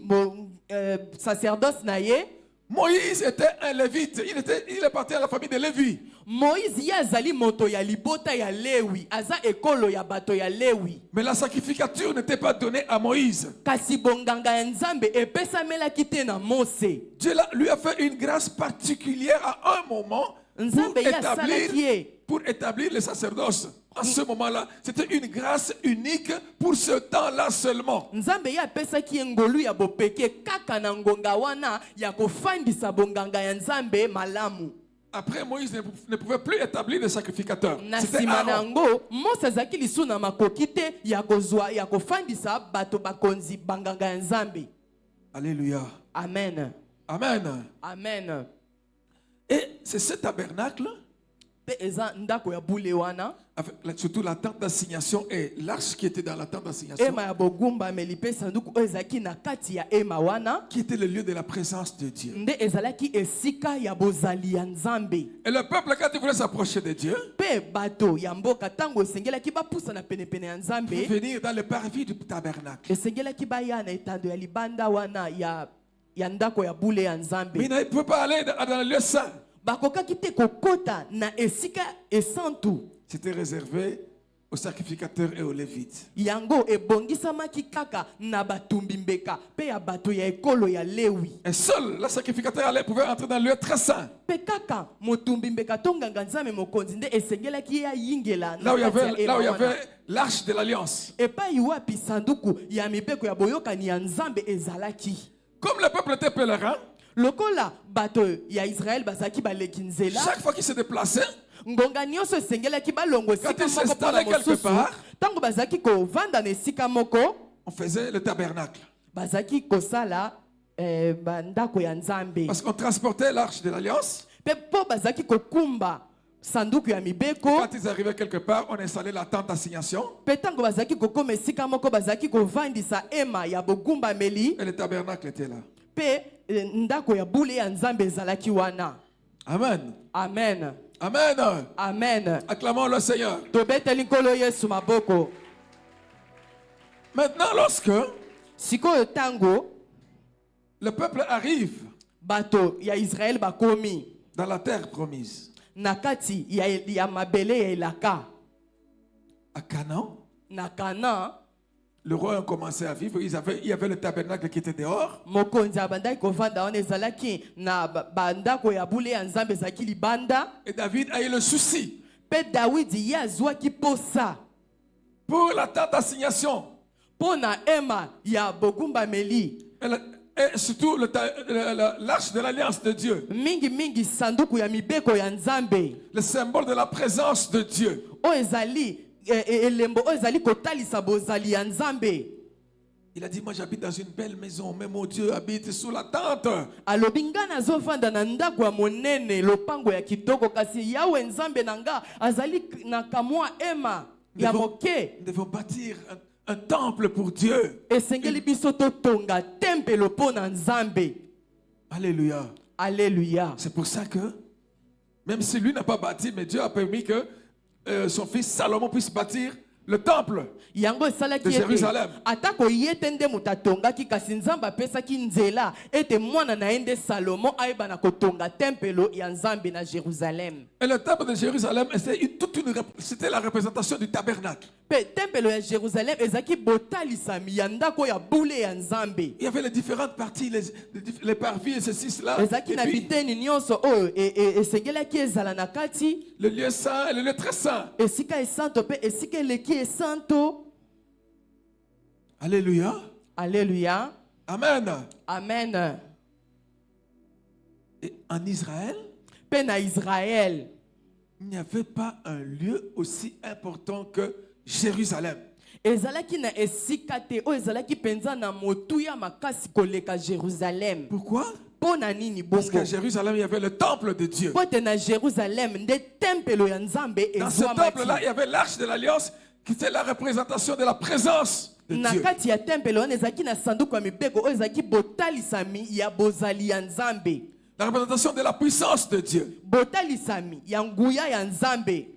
sacerdoce na ye, Moïse était un lévite. Il est parti à la famille de Lévi. Moïse ye azali moto ya libota ya Lewi, aza ekolo ya bato ya Lewi. Mais la sacrificature n'était pas donnée à Moïse. Kasi bonganga ya Nzambe epesamelaki te na Mose. Dieu lui a fait une grâce particulière à un moment Nzambe ye asalaki ye. pour établir le sacerdoce. À ce moment-là, c'était une grâce unique pour ce temps-là seulement. Nzambe ye apesaki ye ngolu ya bopeke kaka na ngonga wana ya kofandisa bonganga ya Nzambe malamu. Après, Moïse ne pouvait plus établir de sacrificateur. Na C'était sima Aaron. nango Mose azaki lisu na makoki te ya kozwa ya kofandisa bato bakonzi banganga ya Nzambe. Alléluia. Amen. Amen. Amen. Et c'est ce tabernacle, Pe eza ndako ya bule wana. avec surtout la tente d'assignation et l'arche qui était dans la tente d'assignation, Ema ya bogumba melipe sanduku oyo ezalaki na kati ya ema wana. qui était le lieu de la présence de Dieu. Nde ezalaki esika ya bozali ya Nzambe. Et le peuple, quand il voulait s'approcher de Dieu, Pe bato ya mboka tango esengelaki bapusa na penepene ya Nzambe. venir dans le parvis du tabernacle. Esengelaki baya na etando ya libanda wana ya ndako ya bule ya Nzambe. Mais il ne pouvait pas aller dans le lieu saint. Bakokaki te kokota na esika esantu. C'était réservé aux sacrificateurs et aux lévites. Yango ebongisamaki kaka na batumbi mbeka pe ya bato ya ekolo ya Lewi. Et seul le sacrificateur pouvait entrer dans le lieu très saint. Pe kaka motumbi mbeka tonganga Nzambe mokonzi nde esengelaki ya yingela Là où il y kati ya ema wana. avait l'arche de l'alliance. Epai wapi sanduku ya mibeko ya boyokani ya Nzambe ezalaki. Comme le peuple était pèlerin, Lokola bato ya Israël bazaki baleki nzela. chaque fois qu'il se déplaçait, Ngonga nyonso esengelaki balongo quand esika il moko s'installait mpona quelque mosusu. part, Tango bazaki kovanda na esika moko, on faisait le tabernacle. bazaki kosala bandako ya Nzambe. Parce qu'on transportait l'arche de l'alliance. Pe po bazaki kokumba sanduku ya mibeko. Quand ils arrivaient quelque part, on installait la tente d'assignation. Pe tango bazaki kokoma esika moko bazaki kovandisa ema ya bogumbameli. Et le tabernacle était là. Pe ndako ya bule ya Nzambe ezalaki wana. Amen. Amen. Amen. Amen. Acclamons le Seigneur. Tobeteli nkolo Yesu maboko. Maintenant, lorsque Sikoyo tango le peuple arrive bato ya Israël bakomi dans la terre promise, nakati ya mabele ya elaka à Canaan, na Canaan, le roi a commencé à vivre. Il y avait le tabernacle qui était dehors. mokonzi abandaki kovanda wana ezalaki na bandako ya bule ya nzambe ezalaki libanda. Et David a eu le souci Pe Dawidi ye azwaki posa pour la tente d'assignation. mpo na ema ya bogumbameli Et surtout l'arche de l'alliance de Dieu. mingi sanduku ya mibeko ya nzambe Le symbole de la présence de Dieu. oyo ezali elembo oyo ezali kotalisa bozali ya nzambe. Il a dit, moi j'habite dans une belle maison, mais mon Dieu habite sous la tente. Alobi nga nazovanda na ndako ya monene lopango ya kitoko kasi yawe nzambe na nga azali na kamwa ema ya moke. Nous devons bâtir un temple pour Dieu. Esengeli biso totonga tempelo mpo na nzambe. Alléluia. Alléluia. C'est pour ça que, même si lui n'a pas bâti, mais Dieu a permis que son fils Salomon puisse bâtir le temple Yango esalaki de Jérusalem. atako ye te nde moto atongaki kasi nzambe apesaki nzela ete mwana na ye nde Salomo ayeba na kotonga tempelo ya nzambe na Jérusalem. Et le temple de Jérusalem, c'était la représentation du tabernacle. Pe tempelo ya Jérusalem ezaki botalisami ya ndako ya bule ya nzambe. Il y avait les différentes parties, les parvis et ceci, cela. Ezaki na biteni nyonso oyo esengelaki ezala na kati. Le lieu saint et le lieu très saint. Esika esanto pe esika eleki esanto. Alléluia. Alléluia. Amen. Amen. Et en Israël, Pe na Israël, il n'y avait pas un lieu aussi important que Jérusalem. ezalaki na esika te oyo ezalaki penza na motuya makasi koleka Jérusalem. Pourquoi? Mpo na nini Parce bongo? qu'à Jérusalem, il y avait le temple de Dieu. Po te na Jérusalem nde tempelo ya nzambe Dans ce temple-là, il ezwamaki. y avait l'arche de l'alliance qui était la représentation de la présence de Na Dieu. kati ya tempelo wana ezalaki na sanduku ya mibeko oyo ezalaki botalisami ya bozali ya nzambe. La représentation de la puissance de Dieu. Botalisami ya nguya ya nzambe.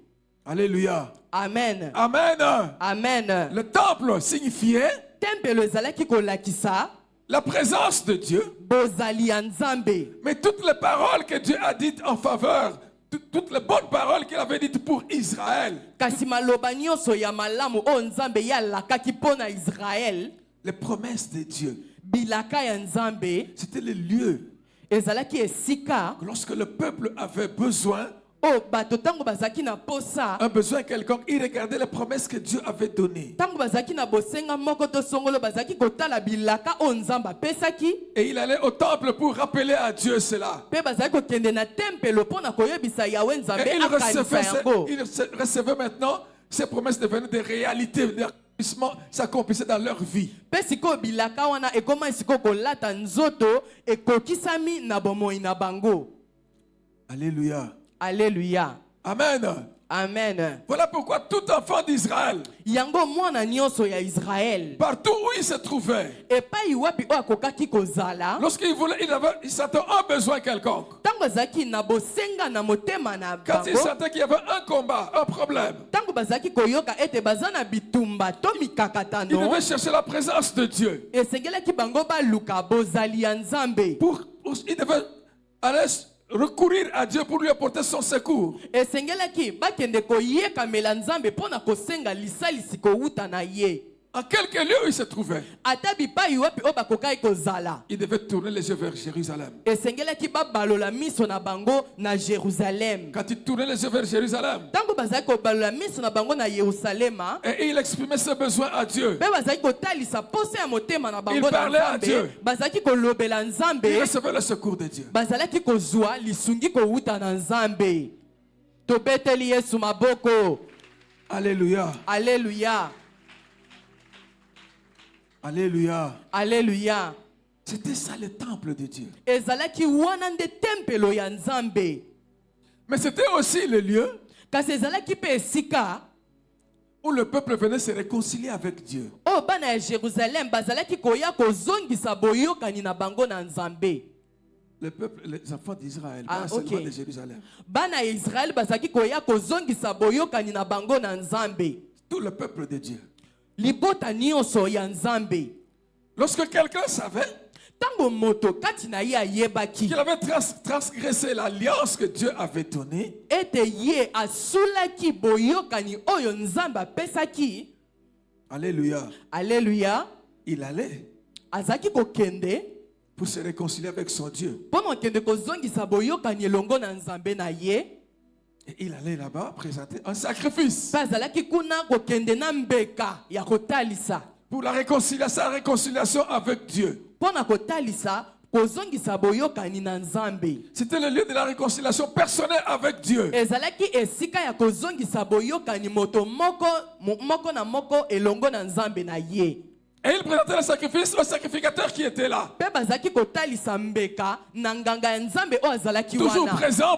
Alléluia. Amen. Amen. Amen. Le temple signifiait Tempelo ezalaki kolakisa la présence de Dieu. bozali ya nzambe. Mais toutes les paroles que Dieu a dites en faveur, toutes les bonnes paroles qu'il avait dites pour Israël, Kasi maloba nyonso ya malamu oyo nzambe ye alakaki mpo na Israel, les promesses de Dieu, bilaka ya nzambe c'était le lieu. ezalaki esika Lorsque le peuple avait besoin, oyo bato ntango bazalaki na posa, un besoin quelconque, il regardait les promesses que Dieu avait données. ntango bazalaki na bosenga moko to songolo bazalaki kotala bilaka oyo nzambe apesaki, Et il allait au temple pour rappeler à Dieu cela. mpe bazalaki kokende na tempelo mpo na koyebisa yawe nzambe Et akanisa yango. il recevait maintenant, ces promesses devenaient des réalités, s'accomplissaient dans leur vie. Mpe sikoyo bilaka wana ekoma sikoyo kolata nzoto ekokisami na bomoi na bango. Alléluia. Alléluia. Amen. Amen. Voilà pourquoi tout enfant d'Israël, Yango mwana nyonso ya Israël, partout où il se trouvait, epai wapi oyo akokaki kozala, lorsqu'il voulait, il sentait un besoin quelconque. ntango azalaki na bosenga na motema na Quand il bango, sentait qu'il y avait un combat, un problème, ntango bazalaki koyoka ete baza na bitumba to il mikakatano, devait chercher la présence de Dieu. esengelaki bango baluka bozali ya nzambe. Il devait aller recourir à Dieu pour lui apporter son secours. Esengelaki bakende koyekamela nzambe mpo na kosenga lisalisi kowuta na ye. En quelque lieu il se trouvait, Ata bipai wapi oyo bakokaki kozala, il devait tourner les yeux vers Jérusalem. esengelaki babalola miso na bango na Jérusalem. Quand il tournait les yeux vers Jérusalem, Ntango bazalaki kobalola miso na bango na Yerusalema, et il exprimait ses besoins à Dieu, mpe bazalaki kotalisa posa ya motema na bango Il na parlait à nzambe, Dieu. bazalaki kolobela il nzambe, recevait le secours de Dieu. bazalaki kozwa lisungi kowuta na nzambe. Tobeteli Yesu maboko. Alléluia. Alléluia. Alléluia. Alléluia. C'était ça le temple de Dieu. Ezalaki wana nde tempelo ya nzambe. Mais c'était aussi le lieu Kasi ezalaki pe esika où le peuple venait se réconcilier avec Dieu. oyo bana ya Jérusalem bazalaki koya kozongisa boyokani na bango na nzambe. le peuple, les enfants d'Israël, Ah, pas seulement ok. de Jérusalem. Bana ya Israel bazaki koya kozongisa boyokani na bango na Nzambe. Tout le peuple de Dieu. Libota nyonso ya Nzambe. Lorsque quelqu'un savait Tango moto kati na ye ayebaki qu'il avait transgressé l'alliance que Dieu avait donnée, ete ye asulaki boyokani oyo Nzambe apesaki. alléluia, Alléluia. il allait Azaki kokende pour se réconcilier avec son Dieu. pono kende kozongisa boyokani elongo na Nzambe na ye. Et il allait là-bas présenter un sacrifice Bazalaki kuna kokende na mbeka ya kotalisa. pour la réconciliation avec Dieu. Pona kotalisa kozongisa boyokani na Nzambe. C'était le lieu de la réconciliation personnelle avec Dieu. Ezalaki esika ya kozongisa boyokani moto moko na moko elongo na Nzambe na ye. Et il présentait le sacrifice au sacrificateur qui était là. Pe bazaki kotalisa mbeka na nganga ya Nzambe o azalaki Toujours wana. présent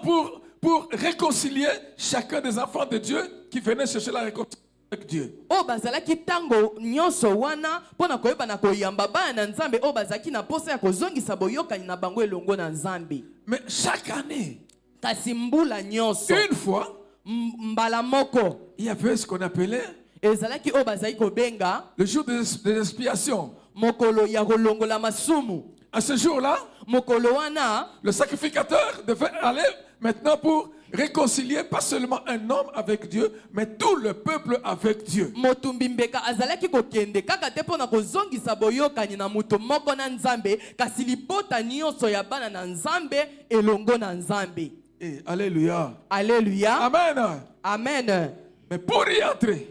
pour réconcilier chacun des enfants de Dieu qui venaient chercher la réconciliation avec Dieu. O bazalaki tango nyonso wana pona koyeba na koyamba bana na Nzambe o bazaki na posa ya kozongisa boyokani na bango elongo na Nzambe. Mais chaque année, Kasi mbula nyonso une fois, mbala moko il y avait ce qu'on appelait ezalaki o bazaki kobenga le jour de l'expiation. mokolo ya kolongola masumu. À ce jour-là, Mokolo wana le sacrificateur devait aller maintenant pour réconcilier pas seulement un homme avec Dieu, mais tout le peuple avec Dieu. motumbi mbeka azalaki kokende kaka te mpona kozongisa boyokani na moto moko na Nzambe kasi libota nyonso ya bana na Nzambe elongo na Nzambe. Et alléluia. Alléluia. Amen. Amen. Mais pour y entrer,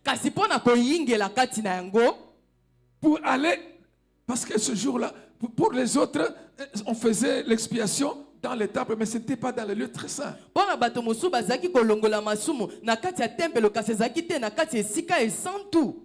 Kasi mpona koyingela kati na yango pour aller, parce que ce jour-là, pour les autres, on faisait l'expiation dans les temples, mais ce n'était pas dans le lieu très saint. mpona bato mosusu bazalaki kolongola masumu na kati ya tempelo kasi ezalaki te na kati ya esika esantu.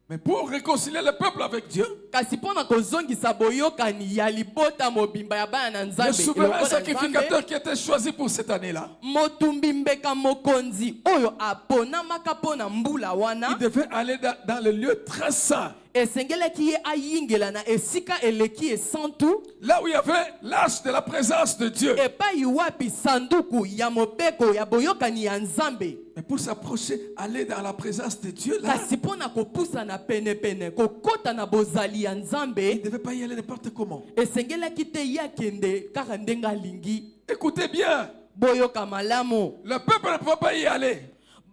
Mais pour réconcilier le peuple avec Dieu, Kasi mpona kozongisa boyokani ya libota mobimba ya bana na le Nzambe souverain elongo na sacrificateur Nzambe, qui était choisi pour cette année-là, motumbi mbeka mokonzi oyo aponamaka mpona mbula il wana devait aller dans le lieu très saint, esengelaki ye ayingela na esika eleki esantu là où il y avait l'arche de la présence de Dieu. epai wapi sanduku ya mobeko ya boyokani ya Nzambe. Mais pour s'approcher, aller dans la présence de Dieu, là, Kasi mpona kopusana penepene kokota na bozali ya il Nzambe ne devait pas y aller n'importe comment. esengelaki te ye akende kaka ndenge alingi. Écoutez bien, Boyoka malamu le peuple ne pouvait pas y aller.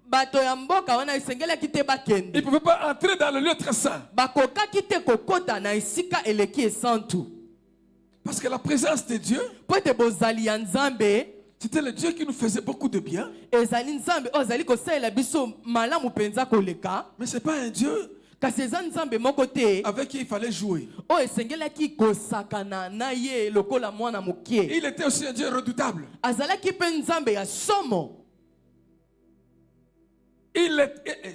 bato ya mboka wana esengelaki te Il ne bakende pouvait pas entrer dans le lieu très saint. bakokaki te kokota na esika eleki esantu Parce que la présence de Dieu, po ete bozali ya Nzambe c'était le Dieu qui nous faisait beaucoup de bien. ezali Nzambe oyo azali kosalela biso malamu mpenza koleka. Mais ce n'est pas un Dieu Kasi eza Nzambe moko te avec qui il fallait jouer. oyo esengelaki kosakana na ye lokola mwana mokie. Il était aussi un Dieu redoutable. Azalaki mpe Nzambe ya somo.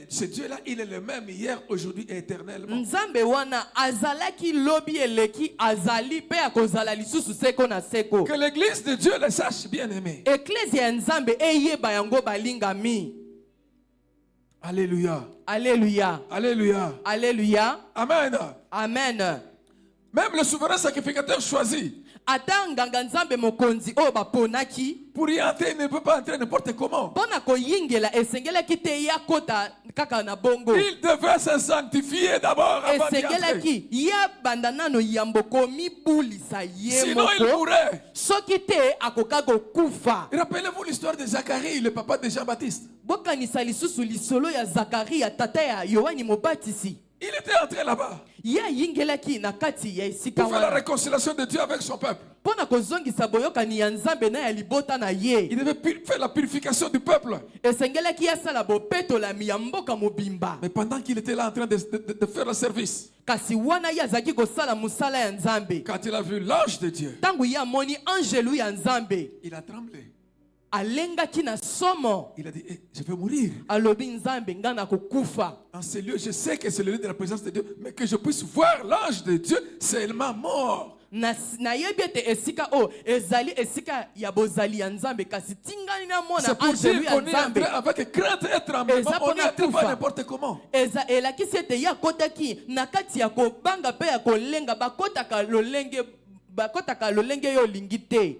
Ce Dieu-là, il est le même hier, aujourd'hui et éternellement. Nzambe wana azalaki lobi eleki azali mpe akozala lisusu seko na seko. Que l'église de Dieu le sache, bien aimé. Eklezia ya Nzambe eyeba yango balingami. Alléluia. Alléluia. Alléluia. Alléluia. Amen. Amen. Même le souverain sacrificateur choisi, Ata nganga Nzambe mokonzi oyo baponaki pour y entrer, il ne peut pas entrer n'importe comment. mpona koyingela esengelaki te ya kota kaka na bongo. Il devait se sanctifier d'abord avant d'y entrer. Esengelaki ya banda nano yambo komibulisa ye Sinon, il moko mourrait. soki te akoka kokufa. Rappelez-vous l'histoire de Zacharie, le papa de Jean-Baptiste. Bokanisa lisusu lisolo ya Zakaria tata ya Yohani Mobatisi. Il était entré là-bas Ya yingelaki na kati ya esika pour faire la wana réconciliation de Dieu avec son peuple. mpona kozongisa boyokani ya Nzambe na ya libota na ye. Il devait faire la purification du peuple. Esengelaki asala bopetolami ya mboka mobimba. Mais pendant qu'il était là en train de faire le service, Kasi wana ye azalaki kosala musala ya Nzambe. quand il a vu l'ange de Dieu, Tangu ye amoni angelu ya Nzambe il a tremblé. alengaki na somo. Il a dit, je vais mourir. Alobi Nzambe nga na kokufa. En ce lieu, je sais que c'est le lieu de la présence de Dieu, mais que je puisse voir l'ange de Dieu, c'est ma mort. Nayebi ete esika o ezali esika ya bozali ya Nzambe kasi tingani na mona C'est pour angelu dire ya qu'on est Nzambe. entré avec crainte et tremblement. Eza On pona n'entre pas kufa. n'importe comment. Eza elakisi ete ya kotaki na kati ya kobanga pe ya kolenga bakotaka lolenge bakotaka lolenge yo olingi te.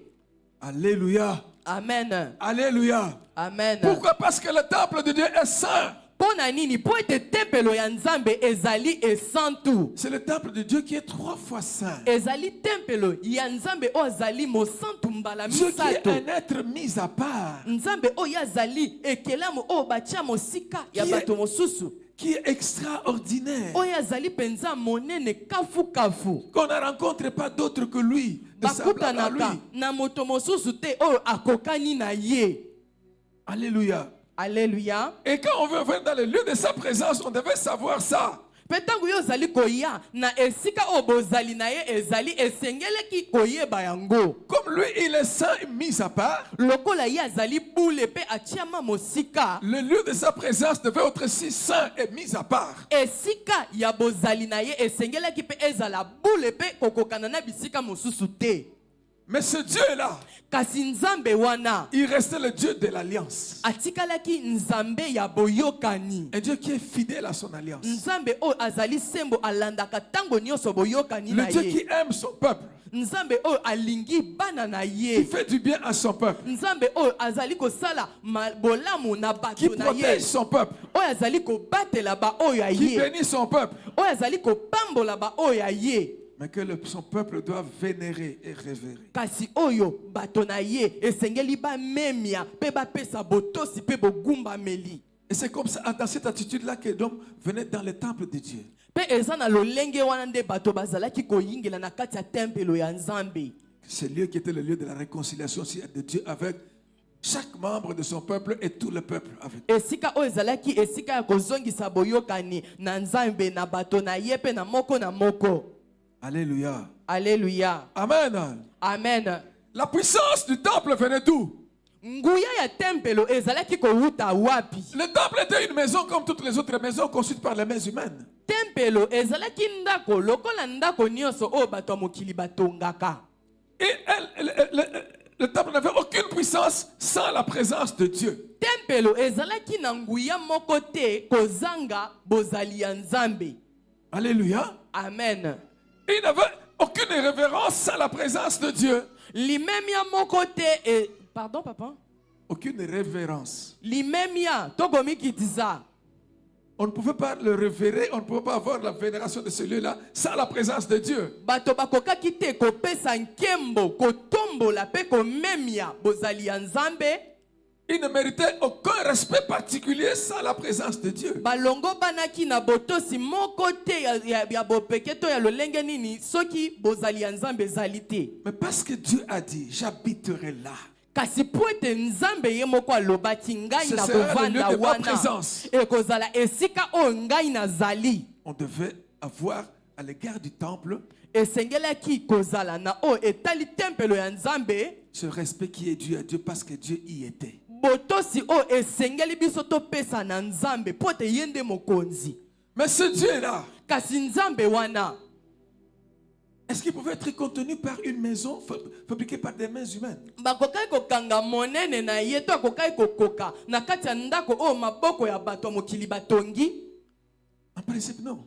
Alléluia. Amen. Alléluia. Amen. Pourquoi? Parce que le temple de Dieu est saint. Pona nini po ete tempelo ya Nzambe ezali esantu. C'est le temple de Dieu qui est 3 fois saint. Ezali tempelo ya Nzambe o azali mosantu mbala Dieu qui est misato. un être mis à part. Nzambe o yazali ekelamu o batia mosika ya bato mosusu. Qui est extraordinaire. O yazali penza monene kafu kafu. Qu'on ne rencontre pas d'autre que lui. De semblable à lui. Na moto mosusu te o akokani na ye. Alléluia. Alléluia. Et quand on veut venir dans le lieu de sa présence, on devait savoir ça. Petangu yo zali koya na esika obozali na ye ezali esengeleki koyeba yango. Comme lui, il est saint, mis à part. Lokola ye azali boule pe atiama mosika. Le lieu de sa présence devait être aussi saint et mis à part. Esika ya bozali na ye esengeleki pe ezala boule pe kokokana na bisika mosusu te. Mais ce Dieu-là, kasi Nzambe wana, il restait le Dieu de l'alliance. atikalaki Nzambe ya boyokani. Un Dieu qui est fidèle à son alliance. Nzambe o azali sembo alandaka tango nyonso boyokani Le na Dieu ye. qui aime son peuple. Nzambe o alingi bana na ye. Qui fait du bien à son peuple. Nzambe o azali kosala bolamu na Qui bato na ye. protège son peuple. O azali kobatela ba oyo ya Qui ye. bénit son peuple. O azali kopambola ba oyo ya ye. Mais que son peuple doit vénérer et révérer. Kasi oyo bato na ye esengeli ba memia pe ba pesa botosi pe bogumba meli. Et c'est comme ça, dans cette attitude-là que l'homme venait dans le temple de Dieu. Pe ezana lolenge wana nde bato bazalaki koyingela na kati ya tempelo ya Nzambe. Ce lieu qui était le lieu de la réconciliation de Dieu avec chaque membre de son peuple et tout le peuple avec. Esika o ezalaki esika ya kozongisa boyokani na Nzambe na bato na ye pe na moko na moko. Alléluia. Alléluia. Amen. Amen. La puissance du temple venait d'où? Nguya ya tempelo ezalaki kowuta wapi? Le temple était une maison comme toutes les autres maisons construites par les mains humaines. Tempelo ezalaki ndako lokola ndako nyonso o bato mokili batongaka. Et le temple n'avait aucune puissance sans la présence de Dieu. Tempelo ezalaki na nguya moko te kozanga bozali ya Nzambe. Alléluia. Amen. Il n'avait aucune révérence sans la présence de Dieu. Limemia moko te e... Pardon papa? Aucune révérence. Limemia tokomi kitisa. On ne pouvait pas le révérer, on ne pouvait pas avoir la vénération de ce lieu-là sans la présence de Dieu. Bato bakokaki te kopesa nkembo kotombola pe komemia bozali ya Nzambe. Il ne méritait aucun respect particulier sans la présence de Dieu. Balongo banaki na botosi moko te ya bopeketo ya lolenge nini soki bozali ya Nzambe ezali te. Mais parce que Dieu a dit, j'habiterai là. Kasi po ete Nzambe ye moko alobaki ngai na Ce sera le lieu kovanda de ma wana présence. ekozala esika oyo ngai nazali. On devait avoir à l'égard du temple Esengelaki kozala na oyo etali tempelo ya Nzambe ce respect qui est dû à Dieu parce que Dieu y était. botosi oyo esengeli biso topesa na Nzambe po ete ye nde mokonzi. Mais ce Dieu-là, Kasi Nzambe wana est-ce qu'il pouvait être contenu par une maison fabriquée par des mains humaines? bakokai kokanga monene na ye to akokai kokoka na kati ya ndako oyo maboko ya bato ya mokili batongi? En principe, non.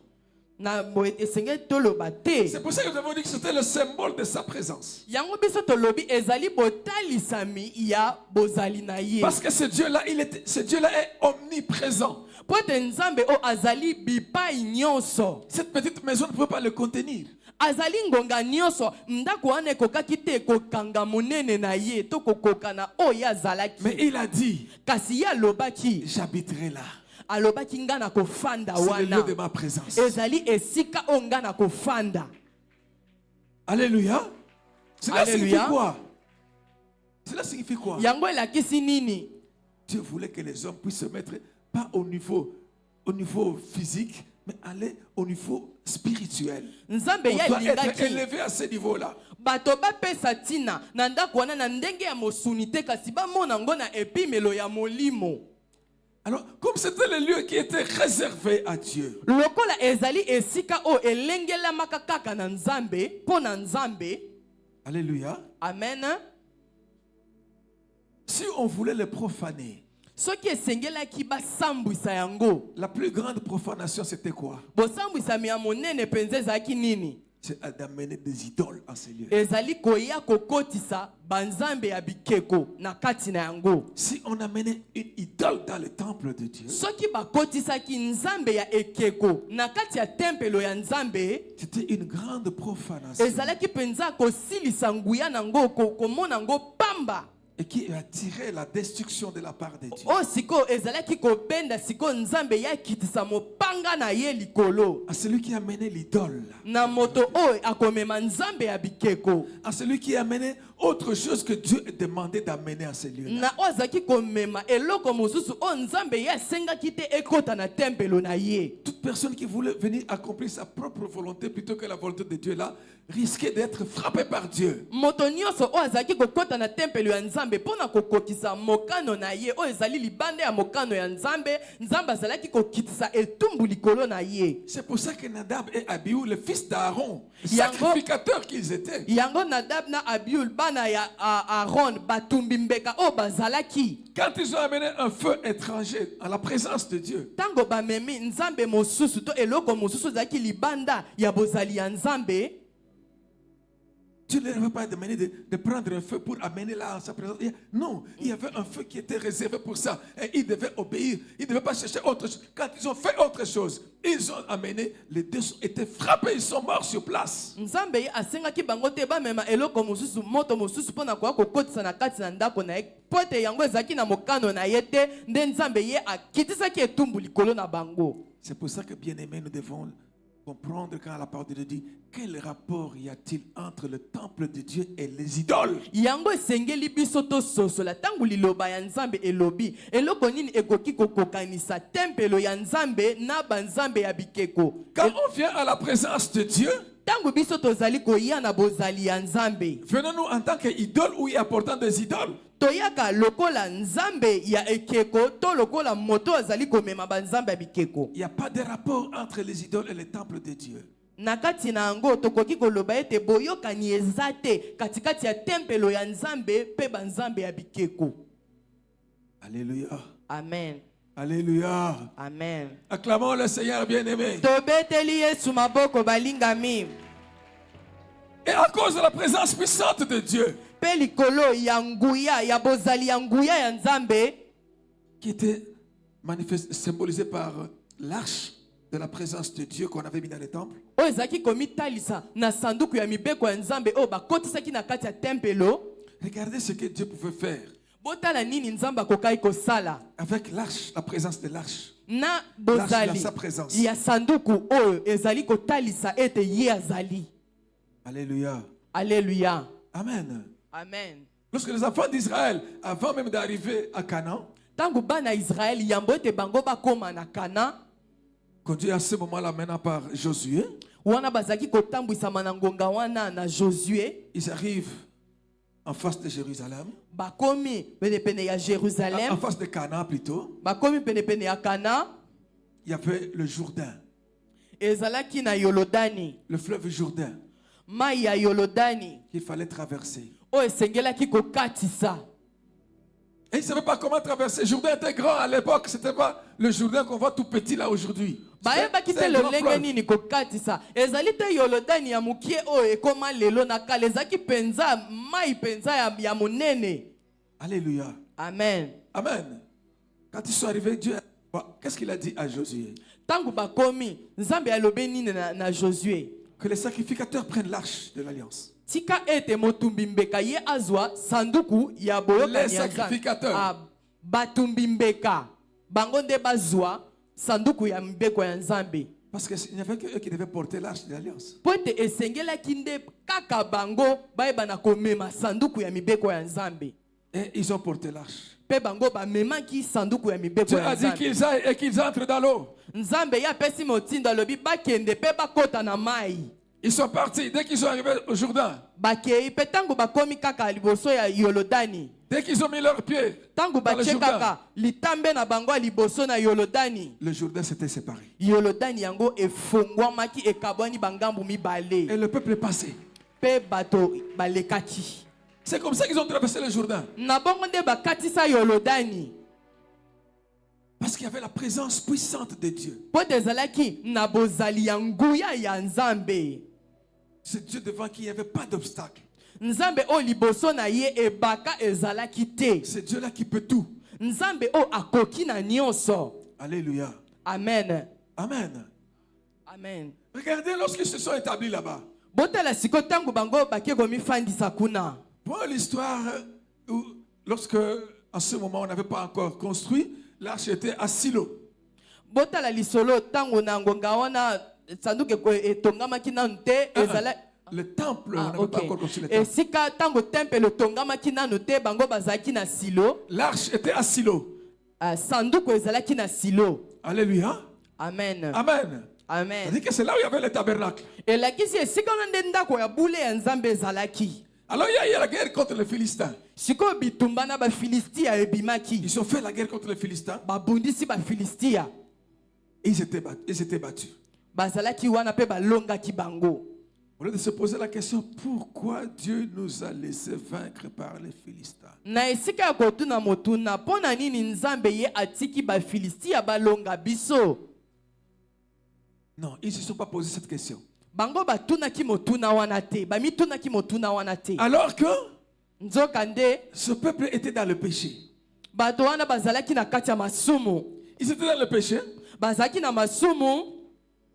Na boye esengeli toloba te. C'est pour ça que nous avons dit que c'était le symbole de sa présence. Yango biso tolobi ezali botalisami ya bozali na ye. Parce que ce Dieu-là, ce Dieu-là est omniprésent. Po ete Nzambe o azali bipai nyonso. Cette petite maison ne pouvait pas le contenir. Azali ngonga nyonso ndako wana ekokaki te kokanga monene na ye to kokoka na oyo azalaki. Mais il a dit, Kasi ye alobaki j'habiterai là. alobaki nga na kofanda C'est le wana. lieu de ma présence. Ezali esika o nga na kofanda. Alléluia. Cela Alléluia. signifie quoi? Cela signifie quoi? Yango elakisi nini? Dieu voulait que les hommes puissent se mettre pas au niveau physique, mais aller au niveau spirituel. Nzambe On ya doit être lingaki élevé à ce niveau-là. bato bapesa tina na ndako wana na ndenge ya mosuni te kasi bamona ngo na epimelo ya molimo. Alors, comme c'était le lieu qui était réservé à Dieu, Lokola ezali esika o elengelamaka kaka na Nzambe po na Nzambe. alléluia, Amen. si on voulait le profaner, Soki esengelaki basambwisa yango. la plus grande profanation c'était quoi? Bosambwisa ya monene penza ezalaki nini? c'est d'amener des idoles en ces lieux. ezali koya kokotisa banzambe ya bikeko na kati na yango. Si on amenait une idole dans le temple de Dieu, soki bakotisaki nzambe ya ekeko na kati ya tempelo ya nzambe, c'était une grande profanation. ezalaki penza kosilisa nguya nango komona ngo pamba. Et qui a tiré la destruction de la part de Dieu. O siko ezalaki kobenda siko nzambe ya kitisa mopanga na ye likolo. À celui qui a mené l'idole. Na moto o akomema nzambe ya bikeko. À celui qui a mené autre chose que Dieu demandait d'amener à ces lieux. Na ozaki komema eloko mosusu o nzambe ya senga kite ekota na tempelo na ye. Toute personne qui voulait venir accomplir sa propre volonté plutôt que la volonté de Dieu là, risquait d'être frappé par Dieu. Moto nyonso o azaki kokota na tempelo ya nzambe pona kokokisa mokano na ye o ezali libande ya mokano ya nzambe, nzambe azalaki kokitisa etumbu likolo na ye. C'est pour ça que Nadab et Abihu, les fils d'Aaron, sacrificateurs qu'ils étaient, yango Nadab na Abihu bana ya Aaron batumbi mbeka o bazalaki. quand ils ont amené un feu étranger en la présence de Dieu, tango bamemi nzambe mosusu to eloko mosusu zaki libanda ya bozali ya nzambe, Dieu ne leur avait pas demandé de prendre un feu pour amener là en sa présence. Non, il y avait un feu qui était réservé pour ça. Et ils devaient obéir. Ils ne devaient pas chercher autre chose. Quand ils ont fait autre chose, ils ont amené, les deux ont été frappés, ils sont morts sur place. nzambe ye asengaki bango te bamema eloko mosusu moto mosusu mpona koya kokotisa na kati na ndako na ye po ete yango ezalaki na mokano na ye te nde nzambe ye akitisaki etumbu likolo na bango. C'est pour ça que, bien-aimés, nous devons comprendre quand la parole de Dieu dit quel rapport y a-t-il entre le temple de Dieu et les idoles. yango esengeli biso tososola ntango liloba ya nzambe elobi eloko nini ekoki kokokanisa tempelo ya nzambe na banzambe ya bikeko. Quand on vient à la présence de Dieu, ntango biso tozali koya na bozali ya nzambe, venons-nous en tant qu'idole ou y apportant des idoles. toyaka lokola nzambe ya ekeko to lokola moto azali komema banzambe ya bikeko. Il n'y a pas de rapport entre les idoles et les temples de Dieu. Na kati na yango tokoki koloba ete boyokani eza te katikati ya tempelo ya nzambe pe banzambe ya bikeko. Alléluia. Amen. Alléluia. Amen. Acclamons le Seigneur bien-aimé. Tobeteli Yesu maboko balingami. Et à cause de la présence puissante de Dieu, Pe likolo ya nguya ya bozali ya nguya ya nzambe, qui était symbolisé par l'arche de la présence de Dieu qu'on avait mis dans le temple, o ezaki komitalisa na sanduku ya mibeko ya nzambe o bakotisaki na kati ya tempelo. regardez ce que Dieu pouvait faire Botala nini nzambe akokai kosala avec l'arche, la présence de l'arche. na L'arche bozali de sa présence. ya sanduku oyo ezali kotalisa ete ye azali. Alléluia. Alléluia. Amen. Amen. Lorsque les enfants d'Israël, avant même d'arriver à Canaan, Tangu bana Israël yambo ete bango bakoma na Kana, conduit à ce moment-là maintenant par Josué, wana bazaki kotambwisama na ngonga wana na Josué, ils arrivent en face de Jérusalem, bakomi penepene ya en Jérusalem, face de Canaan plutôt. bakomi penepene ya Kana, Il y avait le Jourdain, ezalaki na Yolodani, le fleuve Jourdain, mai ya Yolodani qu'il fallait traverser. o esengelaki kokatisa. Et ils ne savaient pas comment traverser. Jourdain était grand à l'époque. Ce n'était pas le Jourdain qu'on voit tout petit là aujourd'hui. bayebaki te lolenge nini kokatisa, ezali te Yolodani ya mukie oyo ekoma lelo na kala, ezalaki penza mai penza ya monene. Alléluia. Amen. Amen. Quand ils sont arrivés, Dieu, qu'est-ce qu'il a dit à Josué? Tangu bakomi nzambe alobi nini na Josué? Que les sacrificateurs prennent l'arche de l'alliance. Tika ete motumbi mbeka ye azwa sanduku ya boyokani Les ya Nzambe. sacrificateurs. Batumbi mbeka bango nde bazwa sanduku ya mbeko ya Nzambe. Parce qu'il n'y avait que eux qui devaient porter l'arche de l'alliance. Po ete esengelaki nde kaka bango bayeba na komema sanduku ya mibeko ya Nzambe. Et ils ont porté l'arche. Pe bango bamemaki sanduku ya mibeko Dieu ya a dit Nzambe. qu'ils aillent et qu'ils entrent dans l'eau. Nzambe ya pesi motindo alobi bakende pe bakota na mai. Ils sont partis. Dès qu'ils sont arrivés au Jourdain, Bakei pe tango bakomi kaka liboso ya Yolodani. dès qu'ils ont mis leurs pieds Tango dans le batie Jourdain, kaka litambe na bango liboso na Yolodani. le Jourdain s'était séparé. Yolodani yango efongwamaki ekabwani bangambu mibale. Et le peuple est passé. Pe bato balekaki. C'est comme ça qu'ils ont traversé le Jourdain. Na bongo nde bakatisa Yolodani. Parce qu'il y avait la présence puissante de Dieu. Po tezalaki na bozali ya nguya ya Nzambe. C'est Dieu devant qui il n'y avait pas d'obstacle. Nzambe o liboso na ye ebaka ezalaki te. C'est Dieu là qui peut tout. Nzambe o akoki na nyonso. Alléluia. Amen. Amen. Amen. Regardez lorsqu'ils se sont établis là-bas. Botala siko tangu bango bake komi fandisa kuna. Pour l'histoire où lorsque en ce moment on n'avait pas encore construit, l'arche était à Silo. Botala lisolo tangu na ngonga wana sanduke ko etongamaki nanu te ezala. Le temple, on n'avait pas encore construit le temple. temple. Sika tango temple le tongamaki nanu te bango bazaki na Silo. L'arche était à Silo. Sanduku ezalaki na Silo. Alléluia. Amen. Amen. Amen. C'est-à-dire que c'est là où il y avait le tabernacle. Et la kisi esika nde ndako ya bule ya Nzambe ezalaki. Alors il y a la guerre contre les Philistins. Siko bitumba na ba Filistia ebimaki. Ils ont fait la guerre contre les Philistins. Ba bundisi ba Filistia. Et ils étaient battus. Bazalaki wana pe balonga ki bango. Au lieu de se poser la question, pourquoi Dieu nous a laissé vaincre par les Philistins? Na esika ya kotuna motuna pona nini Nzambe ye atiki ba Filistia balonga biso. Non, ils ne se sont pas posé cette question. Bango batuna ki motuna wana te, ba mituna ki motuna wana te. Alors que nzokande ce peuple était dans le péché. Bato wana bazalaki na kati ya masumu. Ils étaient dans le péché. Bazalaki na masumu.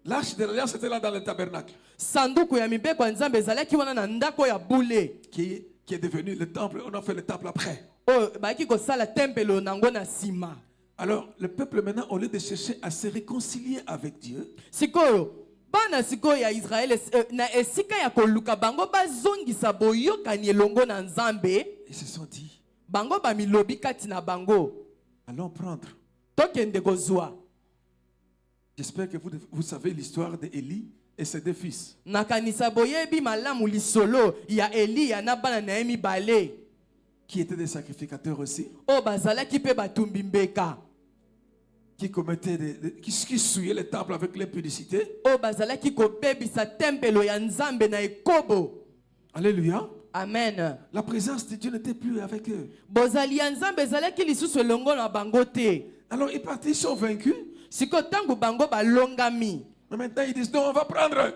L'arche de l'alliance était là dans le tabernacle. Sanduku ya mibeko ya Nzambe ezalaki wana na ndako ya bule. Qui est devenu le temple. On a fait le temple après. Oh, baki ko sala temple nango na sima. Alors, le peuple maintenant, au lieu de chercher à se réconcilier avec Dieu, sikoyo, bana sikoyo ya Israël na esika ya koluka bango bazongisa boyokani elongo na Nzambe, ils se sont dit, bango ba milobi kati na bango, allons prendre. Tokende kozwa. J'espère que vous savez l'histoire d'Élie et ses deux fils. Nakanisa boyebi malamu lisolo ya Eli ya na bana na emi bale. Qui étaient des sacrificateurs aussi. Oh bazalaki pe batumbi mbeka. Qui commettaient qui souillaient le temple avec l'impudicité. Oh bazalaki ko bebisa tempelo ya Nzambe na ekobo. Alléluia. Amen. La présence de Dieu n'était plus avec eux. Bozali ya Nzambe zalaki lisusu longo na bango te. Alors ils partent, ils sont vaincus. Siko tangu bango balongami. Mais maintenant ils disent non, on va prendre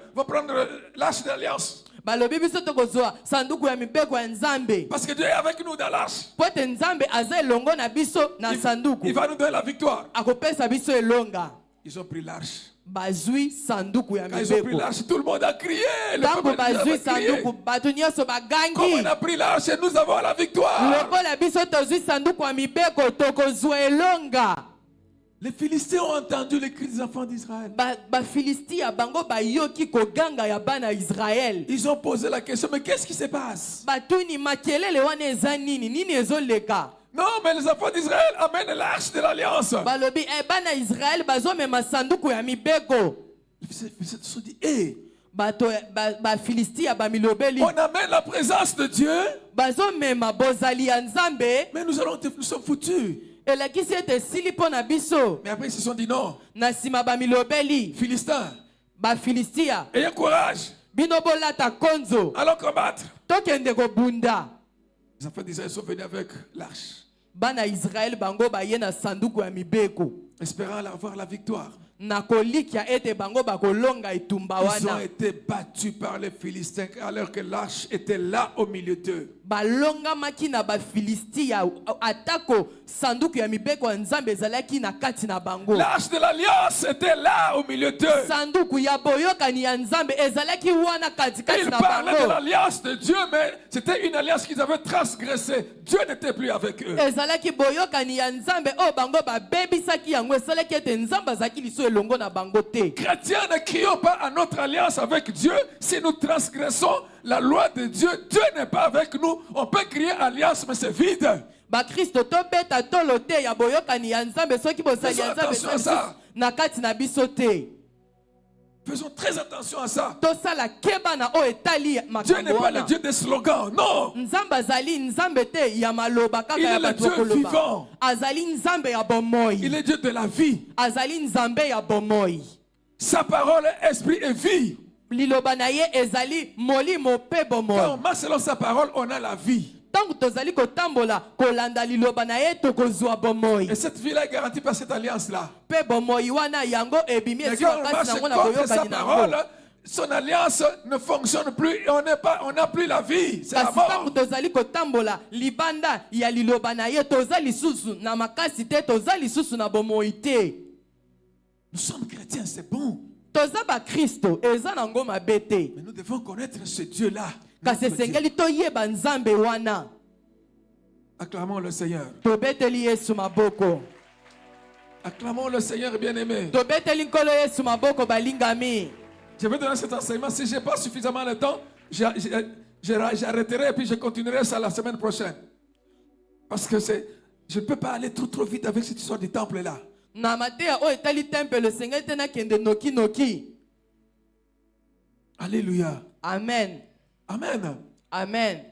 l'arche d'alliance. Balobi biso tokozwa sanduku ya mibeko ya Nzambe. Parce que Dieu est avec nous dans l'arche. Pote Nzambe aza elongo na biso na sanduku. Il va nous donner la victoire. Akopesa biso elonga. Ils ont pris l'arche. Bazui sanduku ya mibeko. Quand ils ont pris l'arche, tout le monde a crié. Tango bazui sanduku bato nyonso bagangi. Comme on a pris l'arche, nous avons la victoire. Lokola biso tozui sanduku ya mibeko tokozwa elonga. Les Philistins ont entendu les cris des enfants d'Israël. Ba Filistia bango ba yoki koganga ya bana Israël. Ils ont posé la question, mais qu'est-ce qui se passe? Batuni makelele wana eza nini? Nini ezoleka? Non, mais les enfants d'Israël amènent l'arche de l'alliance. Balobi bana Israël bazo mema sanduku ya mibeko. Les Philistins se sont dit, hé, bato ba Filistia ba milobeli. On amène la présence de Dieu. Bazo mema bozali ya Nzambe. Mais nous sommes foutus. Et la kisi ete silipo na biso. Mais après ils se sont dit non. Na sima ba milobeli. Philistins. Ba Filistia. Ayez courage. Bino bolata konzo. Allons combattre. Tokende ko bunda. Les enfants d'Israël sont venus avec l'arche. Bana Israël bango ba yena sanduku ya mibeko. Espérant avoir la victoire. Ils ont été battus par les Philistins alors que l'arche était là au milieu d'eux. L'arche de l'alliance était là au milieu d'eux. Ils parlaient de l'alliance de Dieu, mais c'était une alliance qu'ils avaient transgressée. Dieu n'était plus avec eux. Chrétiens, ne crions pas à notre alliance avec Dieu si nous transgressons la loi de Dieu. Dieu n'est pas avec nous. On peut crier alliance, mais c'est vide. Faisons très attention à ça. Dieu n'est pas le Dieu des slogans, non. Il est le Dieu vivant. Il est Dieu de la vie. Sa parole est esprit et vie. Quand on marche selon sa parole, on a la vie. Et cette vie-là est garantie par cette alliance-là. Mais quand on marche contre sa parole, son alliance ne fonctionne plus et on n'a plus la vie. C'est la mort. tozali kotambola libanda ya liloba na ye toza lisusu na makasi te toza lisusu na bomoi te. Nous sommes chrétiens, c'est bon. Toza ba Kristo eza na ngoma bete. Mais nous devons connaître ce Dieu-là. Kasi sengeli toyeba nzambe wana. Acclamons le Seigneur. Tobeteli Yesu maboko. Acclamons le Seigneur bien-aimé. Tobeteli nkolo Yesu maboko balingami. Je vais donner cet enseignement. Si je n'ai pas suffisamment de temps, j'arrêterai et puis je continuerai ça la semaine prochaine. Parce que je ne peux pas aller trop vite avec cette histoire du temple-là. Alléluia. Amen. Amen. Amen.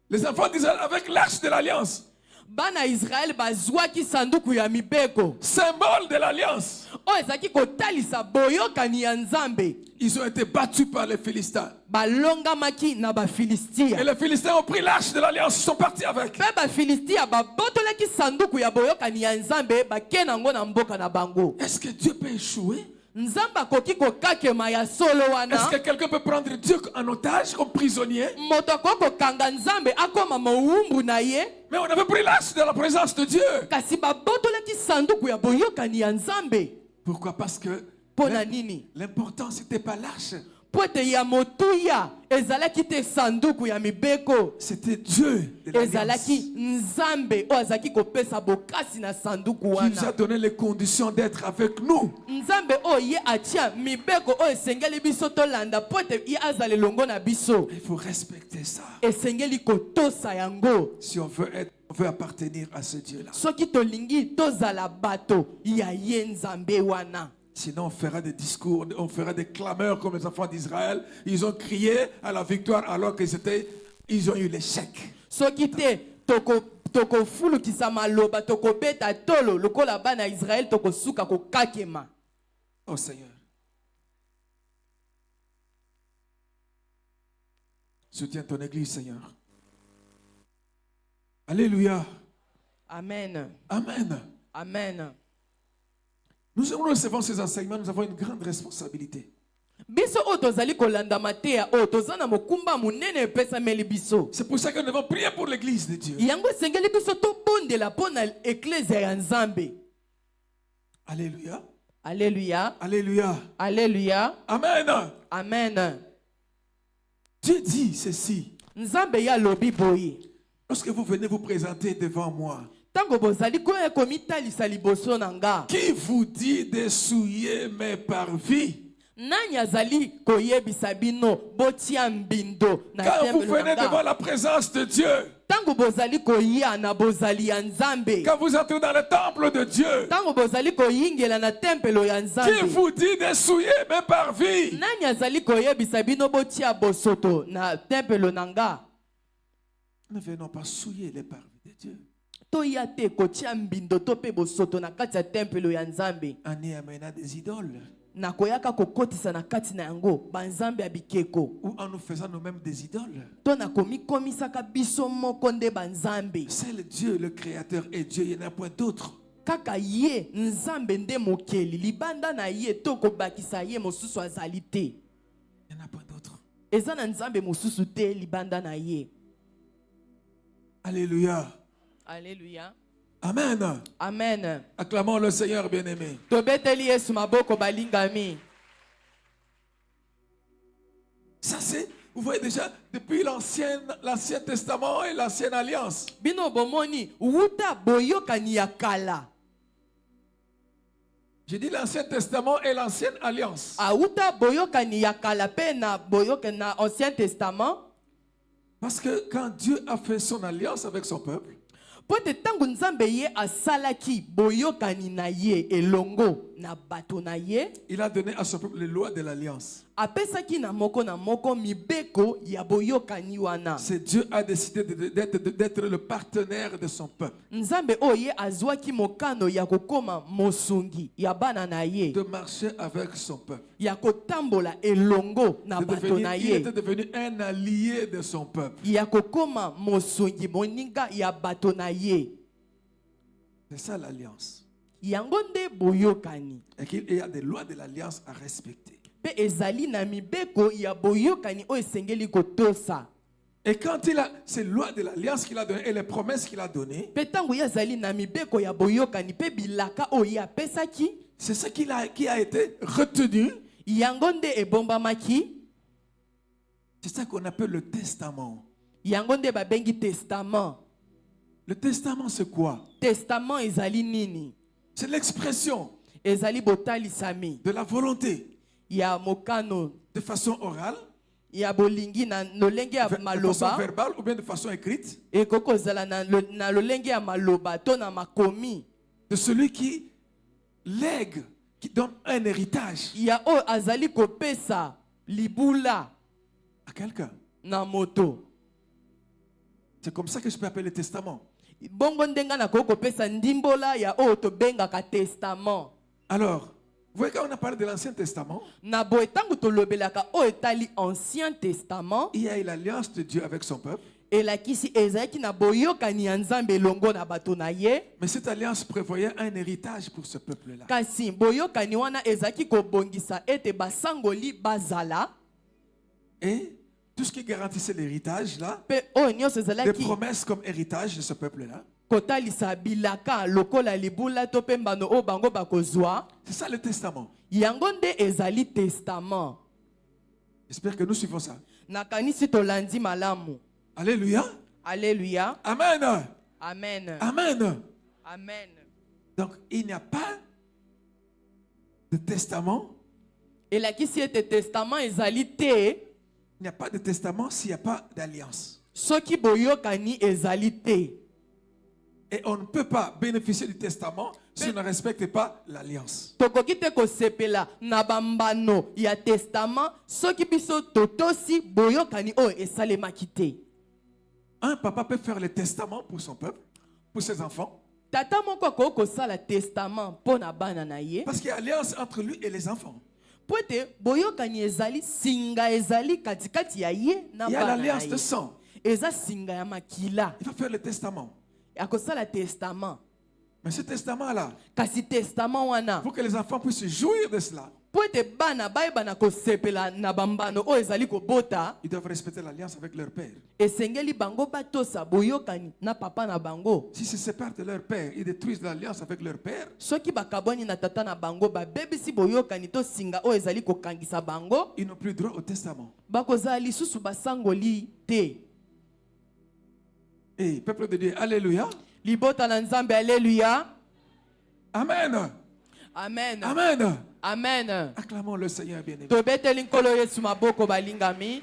Les enfants d'Israël avec l'arche de l'alliance. Bana Israël bazwaki sanduku ya mibeko. Symbole de l'alliance. O ezaki kotalisa boyokani ya Nzambe. Ils ont été battus par les Philistins. Balongamaki na ba Philistia. Et les Philistins ont pris l'arche de l'alliance, ils sont partis avec. Pe ba Philistia ba botolaki sanduku ya boyokani ya Nzambe ba kenango na mboka na bango. Est-ce que Dieu peut échouer? Nzamba koki kokakema ya solo wana. Est-ce que quelqu'un peut prendre Dieu en otage comme prisonnier? Moto koko kanga Nzambe akoma moumbu na ye. Mais on avait pris l'arche de la présence de Dieu. Kasi ba botolaki sanduku ya boyokani ya Nzambe. Pourquoi? Parce que pona nini? L'important c'était pas l'arche. Poete ya motuya ezalaki te sanduku ya mibeko. C'était Dieu de l'alliance. Ezalaki Nzambe o azaki kopesa bokasi na sanduku wana. Qui nous a donné les conditions d'être avec nous. Nzambe o ye atia mibeko o esengeli biso tolanda poete ye azale longo na biso. Il faut respecter ça. Esengeli kotosa yango. Si on veut appartenir à ce Dieu-là. Soki tolingi tozala bato ya ye Nzambe wana. Sinon, on fera des discours, on fera des clameurs comme les enfants d'Israël. Ils ont crié à la victoire alors qu'ils ont eu l'échec. Soki te toko fulu kisama loba toko beta tolo lokola bana Israël toko suka ko kakema. Oh Seigneur. Soutiens ton église, Seigneur. Alléluia. Amen. Amen. Amen. Nous recevons ces enseignements, nous avons une grande responsabilité. C'est pour ça que nous devons prier pour l'église de Dieu. Alléluia. Alléluia. Alléluia. Alléluia. Amen. Amen. Dieu dit ceci. Lorsque vous venez vous présenter devant moi, qui vous dit de souiller mes parvis? Quand vous venez devant la présence de Dieu, quand vous entrez dans le temple de Dieu, qui vous dit de souiller mes parvis? Ne venons pas souiller les parvis de Dieu. En y amenant des idoles. Ou en nous faisant nous-mêmes des idoles. C'est le Dieu, le Créateur et Dieu, il n'y en a point d'autre. Kaka ye Nzambe nde mokeli libanda na ye toko bakisa ye mosusu azalite. Il n'y en a point d'autre. Ezana Nzambe mosusu te libanda na ye. Alléluia. Alléluia. Amen. Amen. Acclamons le Seigneur bien-aimé. Tobeteli Yesu maboko balingami. Ça c'est, vous voyez déjà, depuis l'Ancien Testament et l'Ancienne Alliance. Bino bomoni uta boyokani ya kala. J'ai dit l'Ancien Testament et l'Ancienne Alliance. Uta boyokani ya kala pe na boyokani na Ancien Testament. Parce que quand Dieu a fait son alliance avec son peuple, il a donné à son peuple les lois de l'alliance. C'est Dieu a décidé d'être le partenaire de son peuple. De marcher avec son peuple. Il était devenu un allié de son peuple. C'est ça l'alliance. Et qu'il y a des lois de l'alliance à respecter. pe ezali na mibeko ya boyokani o esengeli kotosa. Et quand il a ces lois de l'alliance qu'il a données et les promesses qu'il a données, Pe tango yazali na mibeko ya boyokani pe bilaka o ya pesaki, c'est ce qui a été retenu. yango nde ebombamaki, C'est ça qu'on appelle le testament. yango nde babengi testament. Le testament, c'est quoi? Testament ezali nini? C'est l'expression Ezali botalisami de la volonté ya mokano de façon orale, ya bolingi na lolenge ya de façon maloba, verbale ou bien de façon écrite, ekoko zala na lolenge ya maloba to na makomi, de celui qui lègue, qui donne un héritage ya o azali kopesa libula à quelqu'un. na moto. C'est comme ça que je peux appeler le testament. Bongo ndenga na kopesa ndimbola ya o to bengaka testament. Alors, vous voyez, quand on a parlé de l'Ancien Testament, Na boye tango to lobelaka o etali Ancien Testament, il y a eu l'alliance de Dieu avec son peuple. elakisi ezalaki na boyokani ya Nzambe longo na bato na ye, Mais cette alliance prévoyait un héritage pour ce peuple-là. kasi boyokani wana ezalaki kobongisa ete basangoli bazala, Et tout ce qui garantissait l'héritage, là, pe o nyonso des ezalaki promesses comme héritage de ce peuple-là, kotalisa bilaka lokola libula to pe mbano o bango bakozwa, c'est ça le testament. yango nde ezali testament. J'espère que nous suivons ça. Nakanisi tolandi malamu. Alléluia. Alléluia. Amen. Amen. Amen. Amen. Donc, il n'y a pas de testament. Elakisi ete testament ezali te, Il n'y a pas de testament s'il n'y a pas d'alliance. soki boyokani ezali te. Et on ne peut pas bénéficier du testament si on ne respecte pas l'alliance. Tokoki te kosepela na bambano ya testament soki biso totosi boyokani oyo esalemaki te. Un papa peut faire le testament pour son peuple, pour ses enfants, Tata moko akoki kosala testament mpo na bana na ye, parce qu'il y a alliance entre lui et les enfants. po ete boyokani ezali, singa ezali katikati ya ye na Il y a bana na l'alliance de ye. sang. Eza singa ya makila. Il va faire le testament. Akosala testament. Mais ce testament-là, Kasi testament wana, pour que les enfants puissent jouir de cela, po ete bana bayebana kosepela na bambano oyo ezali kobota, ils doivent respecter l'alliance avec leur père. esengeli bango batosa boyokani na papa na bango. S'ils se séparent de leur père, ils détruisent l'alliance avec leur père, Soki bakabwani na tata na bango babebisi boyokani to singa oyo ezali kokangisa bango, ils n'ont plus droit au testament. bakozala lisusu basangoli te. Et peuple de Dieu, alléluia. Libota na Nzambe, alléluia. Amen. Amen. Amen. Amen. Acclamons le Seigneur bien-aimé. Tobeteli nkolo Yesu maboko balingami.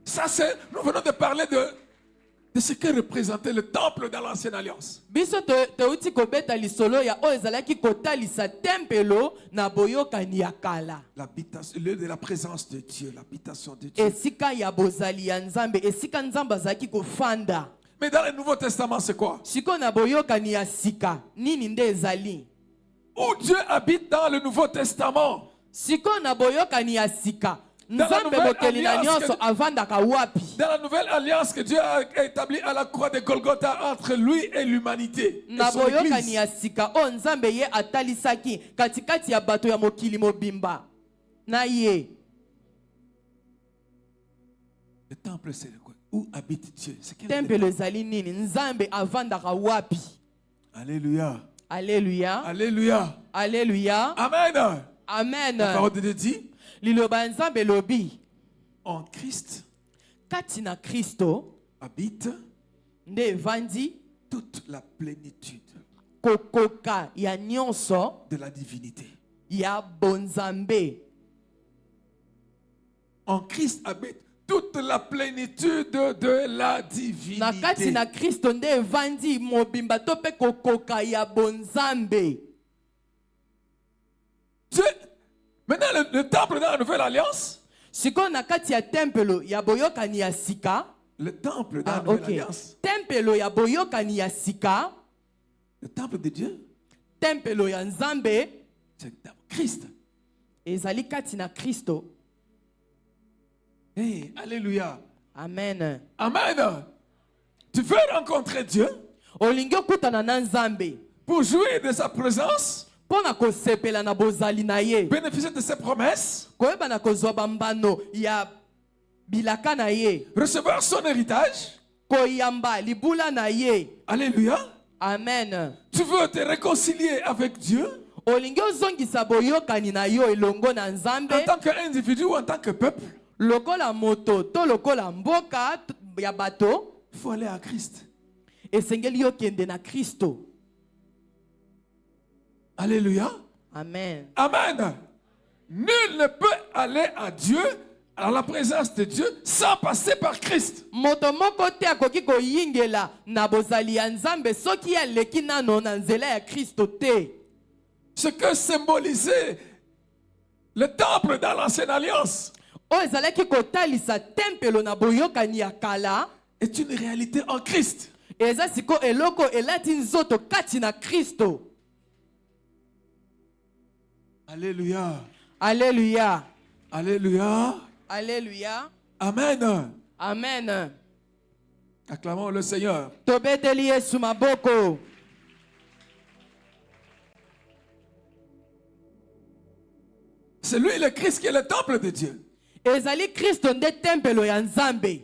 Ça, c'est, nous venons de parler de ce que représentait le temple dans l'ancienne alliance. Biso teuti kobeta lisolo ya oyo ezalaki kotalisa tempelo na boyokani ya kala. L'habitation, lieu de la présence de Dieu, l'habitation de Dieu. Esika ya bozali ya Nzambe, esika Nzambe azalaki kofanda. Mais dans le Nouveau Testament, c'est quoi? Siko na boyokani ya sika, nini nde ezali? Où Dieu habite dans le Nouveau Testament. Siko na boyokani ya sika, Dans la Nzambe nouvelle mokeli na alliance nyonso avandaka wapi? Dans la nouvelle alliance que Dieu a établie à la croix de Golgotha entre lui et l'humanité. Et Na son boyokani église. ya sika o Nzambe ye atalisaki katikati ya bato ya mokili mobimba na ye. Le temple, c'est quoi? Où habite Dieu? C'est quel Tempelo ezali nini? Nzambe avandaka wapi? Alléluia. Alléluia. Alléluia. Alléluia. Amen. Amen. La parole de Dieu dit, Liloba ya Nzambe lobi en Christ kati na Kristo habite nde evandi toute la plénitude kokoka ya nyonso de la divinité. ya bonzambe. En Christ habite toute la plénitude de la Na divinité. kati na Kristo nde evandi mobimba to pe kokoka ya bonzambe. Dieu, maintenant, le temple dans la nouvelle alliance, Siko na kati ya tempelo ya boyokani ya sika. le temple dans la nouvelle Okay. alliance, Tempelo ya boyokani ya sika, le temple de Dieu, tempelo ya Nzambe c'est le temple Christ. ezali kati na Kristo. Hey, alléluia. Amen. Amen. Tu veux rencontrer Dieu Olingi okutana na Nzambe pour jouir de sa présence? Pona kosepela na bozali na ye. Bénéficier de ses promesses. Koyeba na kozwa bambano ya bilaka na ye. Recevoir son héritage. Koyamba libula na ye. Alléluia. Amen. Tu veux te réconcilier avec Dieu Olingi ozongisa boyokani na yo elongo na Nzambe. en tant qu'individu ou en tant que peuple. Lokola moto to lokola mboka ya bato. Il faut aller à Christ. Esengeli yo kende na Kristo. Alléluia. Amen. Amen. Nul ne peut aller à Dieu, à la présence de Dieu, sans passer par Christ. Moto moko te akoki koyingela na bozali ya Nzambe soki aleki nano na nzela ya Kristo te. Ce que symbolisait le temple dans l'ancienne alliance O ezalaki kotalisa tempelo na boyokani ya kala. est une réalité en Christ. Eza siko eloko elati nzoto kati na Kristo. Alléluia. Alléluia. Alléluia. Alléluia. Amen. Amen. Acclamons le Seigneur. Tobeteli Yesu maboko. C'est lui le Christ qui est le temple de Dieu. Ezali Kristo nde tempelo ya Nzambe.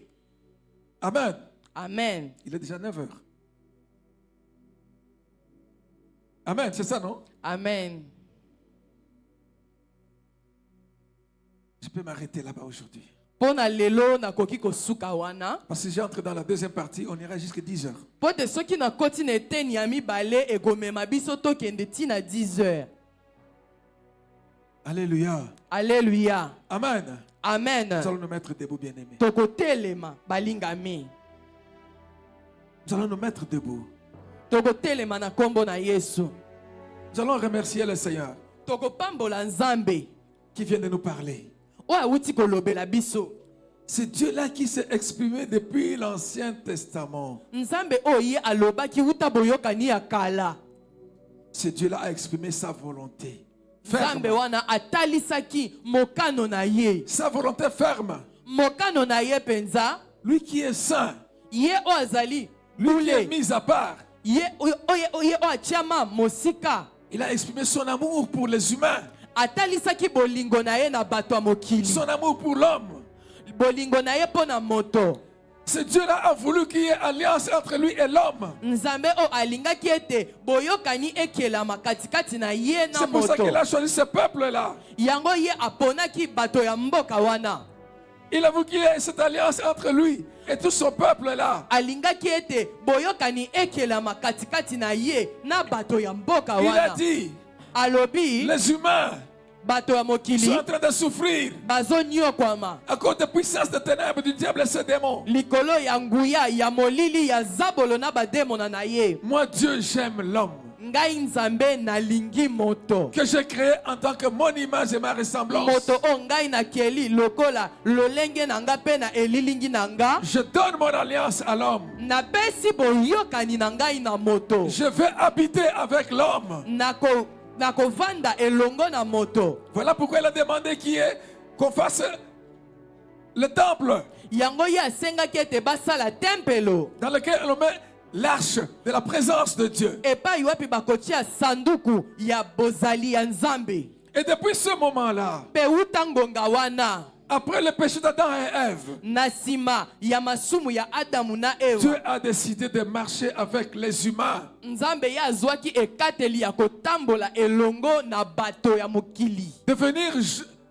Amen. Amen. Il est déjà 9h. Amen, c'est ça, non? Amen. Je peux m'arrêter là-bas aujourd'hui. Pona lelo na koki kosuka wana. Parce que j'entre dans la deuxième partie, on ira jusqu'à 10h. Pote soki na koti na eteni ya mibale egomema biso tokende tina 10h. Alléluia. Alléluia. Amen. Amen. Nous allons nous mettre debout, bien-aimés. Tokotelema balingami. Nous allons nous mettre debout. Tokotelema na kombo na Yesu. Nous allons remercier le Seigneur Tokopambola Nzambe. qui vient de nous parler. Oya wuti kolobela biso. C'est Dieu-là qui s'est exprimé depuis l'Ancien Testament. Nzambe oye alobaki wuta boyokani ya kala. Ce Dieu-là a exprimé sa volonté. Nzambe Ferme. wana atalisaki mokano na ye. Sa volonté ferme. Mokano na ye penza. Lui qui est saint. Ye o azali. Lui qui est Bule. mis à part. Ye oye o achama mosika. Il a exprimé son amour pour les humains. Atalisaki bolingo na ye na bato ya mokili. Son amour pour l'homme. Bolingo na ye pona moto. Ce Dieu-là a voulu qu'il y ait alliance entre lui et l'homme. Nzambe o alingaki ete boyokani ekelama katikati na ye na C'est pour ça moto. qu'il a choisi ce peuple-là. Yango ye aponaki bato ya mboka wana. Il a voulu qu'il y ait cette alliance entre lui et tout son peuple-là. Alingaki ete boyokani ekelama katikati na ye na bato ya mboka Il a wana. dit, Alobi les humains bato ya sont mokili en train de souffrir bazonyokwama à cause de puissance de ténèbres du diable et ses démons. likolo ya nguya ya molili ya zabolo na bademona na ye. Moi, Dieu, j'aime l'homme Ngai Nzambe nalingi moto. que j'ai créé en tant que mon image et ma ressemblance. Moto o ngai na keli lokola lolenge na nga pe na elilingi na nga. Je donne mon alliance à l'homme. Na pesi boyokani na ngai na moto. Je vais habiter avec l'homme. Nako vanda elongo na moto. Voilà pourquoi il a demandé qu'on fasse le temple Yango ye asengaki ete basala tempelo. dans lequel on met l'arche de la présence de Dieu. Epai wapi bakotia sanduku ya bozali ya Nzambe. Et depuis ce moment-là, Pe uta ngonga wana. après le péché d'Adam et Ève, Na sima ya masumu ya Adamu na Ewa. Dieu a décidé de marcher avec les humains. Nzambe ya azwaki ekateli ya kotambola elongo na bato ya mokili. De venir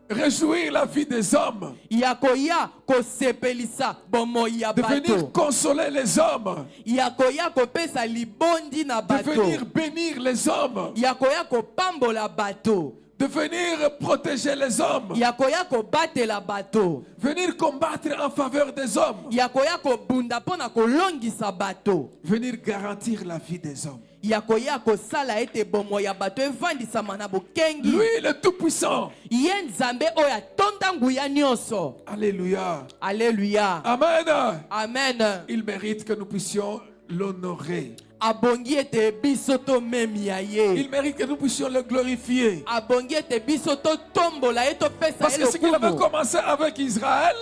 réjouir la vie des hommes. Ya koya kosepelisa bomo ya De venir bato. consoler les hommes. Ya koya kopesa libondi na De bato. venir bénir les hommes. Ya koya kopambola bato. De venir protéger les hommes. Ya koya kobatela bato. Venir combattre en faveur des hommes. Ya koya kobunda pona kolongisa bato. Venir garantir la vie des hommes. Ya koya kosala ete bomo ya bato evandisama na bokengi. Lui, le Tout-Puissant. Ye Nzambe oyo atonda nguya nyonso. Alléluia. Alléluia. Amen. Amen. Il mérite que nous puissions l'honorer. Abongi ete biso tomemi ya ye. Il mérite que nous puissions le glorifier. Abongi ete biso tombola ye topesa Parce ye que ce qu'il avait lokumu. commencé avec Israël,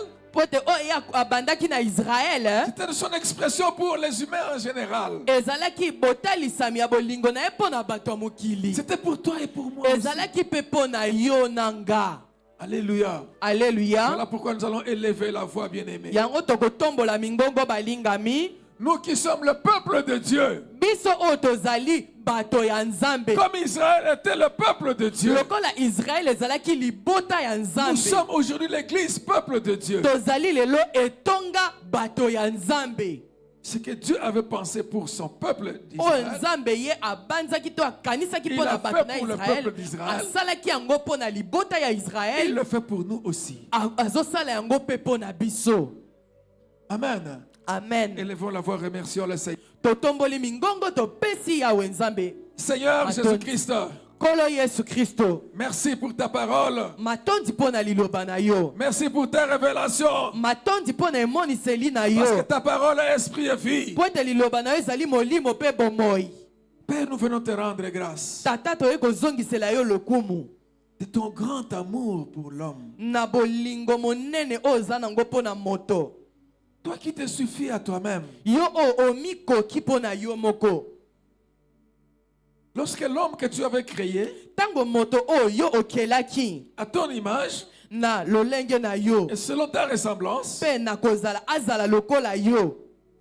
C'était son expression pour les humains en général. C'était pour toi et pour moi aussi. Alléluia. Alléluia. Voilà pourquoi nous allons élever la voix, bien-aimés. Nous qui sommes le peuple de Dieu. Comme Israël était le peuple de Dieu. Nous sommes aujourd'hui l'église peuple de Dieu. Ce que Dieu avait pensé pour son peuple d'Israël, il a fait pour le peuple d'Israël. Il le fait pour nous aussi. Amen. Amen. Élevons la voix, remercions le Seigneur. Seigneur Jésus-Christ, merci pour ta parole. Merci pour ta révélation. Parce que ta parole est esprit et vie. Père, nous venons te rendre grâce de ton grand amour pour l'homme. Toi qui te suffis à toi-même. Lorsque l'homme que tu avais créé, à ton image, et selon ta ressemblance,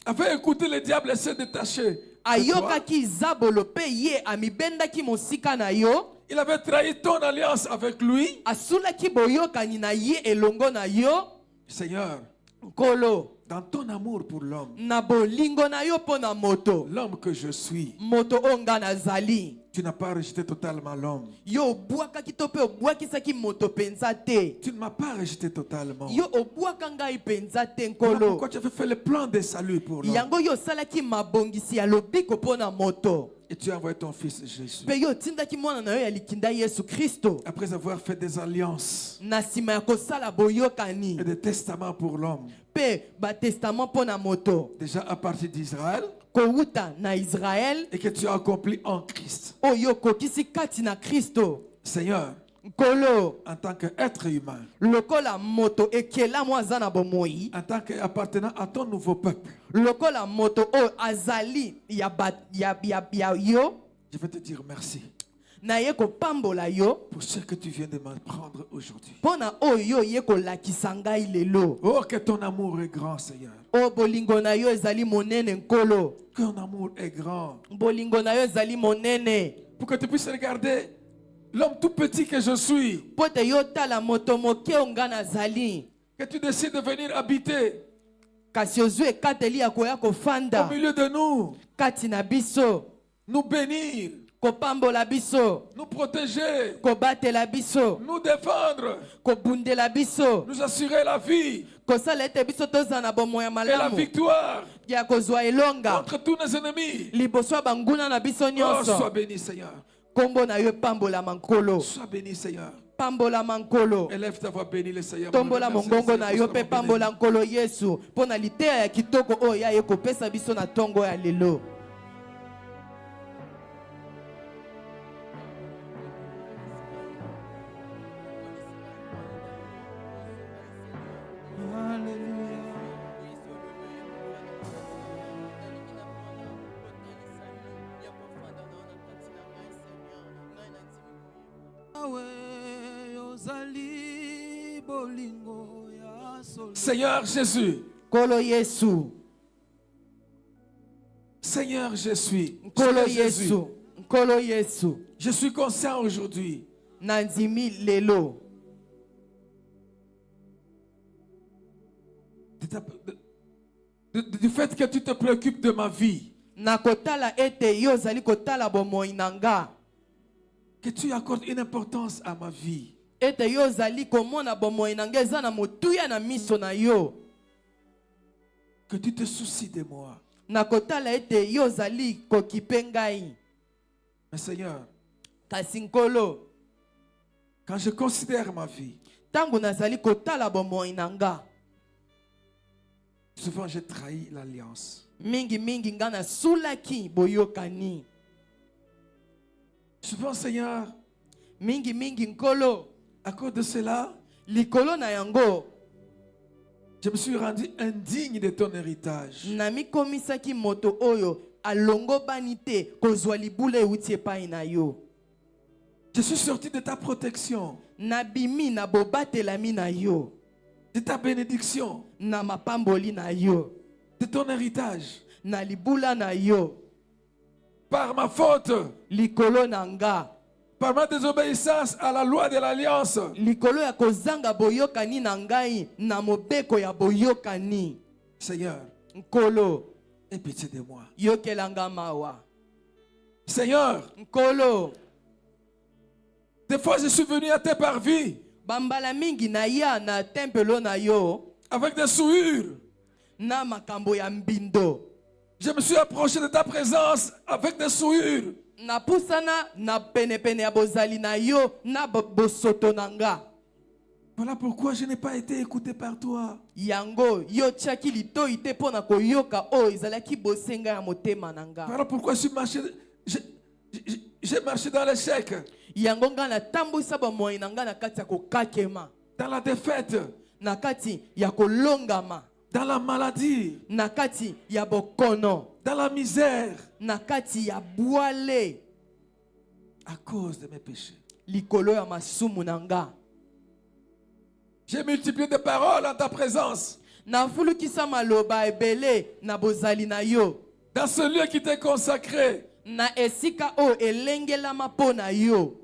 avait écouté le diable et s'est détaché. Il avait trahi ton alliance avec lui. Seigneur, dans ton amour pour l'homme, l'homme que je suis, tu n'as pas rejeté totalement l'homme. Tu ne m'as pas rejeté totalement. Voilà pourquoi tu avais fait le plan de salut pour l'homme. Et tu as envoyé ton fils Jésus. Après avoir fait des alliances et des testaments pour l'homme. Déjà à partir d'Israël. Et que tu as accompli en Christ. Seigneur, en tant qu'être humain, en tant qu'appartenant à ton nouveau peuple, je vais te dire merci pour ce que tu viens de m'apprendre aujourd'hui. Oh, que ton amour est grand, Seigneur. Ton amour est grand. Pour que tu puisses regarder l'homme tout petit que je suis. Que tu décides de venir habiter au milieu de nous. Nous bénir. Nous protéger. Nous défendre. Nous assurer la vie. Et la victoire contre tous nos ennemis. Oh, sois béni, Seigneur. Sois béni, Seigneur. Élève ta voix, bénis le Seigneur. Seigneur Jésus. Seigneur, je suis. Je suis conscient aujourd'hui du fait que tu te préoccupes de ma vie. Que tu accordes une importance à ma vie. Que tu te soucies de moi. Mais Seigneur, quand je considère ma vie, souvent j'ai trahi l'alliance. Souvent, Seigneur, mingi nkolo à cause de cela, Je me suis rendu indigne de ton héritage. Namikomisaki moto oyo alongo banite kozwa libula euti epai na yo. Je suis sorti de ta protection, Nabimi na bobatelami na yo, de ta bénédiction, na mapamboli na yo, de ton héritage. na libula na yo, Par ma faute, likolo na nga, par ma désobéissance à la loi de l'alliance, likolo ya kozanga boyokani na ngai na mobeko ya boyokani. Seigneur, Nkolo, aie pitié de moi. yokelanga mawa. Seigneur, Nkolo, des fois je suis venu à tes parvis bambala mingi na ya na tempelo na yo avec des souillures. na makambo ya mbindo. Je me suis approché de ta présence avec des souillures. Na pusana na penepene ya bozali na yo na bosoto na nga. Voilà pourquoi je n'ai pas été écouté par toi. Yango yo tiaki litoi te mpo na koyoka oyo ezalaki bosenga ya motema na nga. Voilà pourquoi j'ai marché dans l'échec, Yango nga na tambwisa bomoi na nga na kati ya kokakema, dans la défaite, na kati ya kolongama, dans la maladie, na kati ya bokono, dans la misère, na kati ya bwale, à cause de mes péchés. likolo ya masumu na nga. J'ai multiplié des paroles en ta présence. Nafulukisa maloba ebele na bozali na yo, Dans ce lieu qui t'est consacré. na esika o elengelama mpo na yo,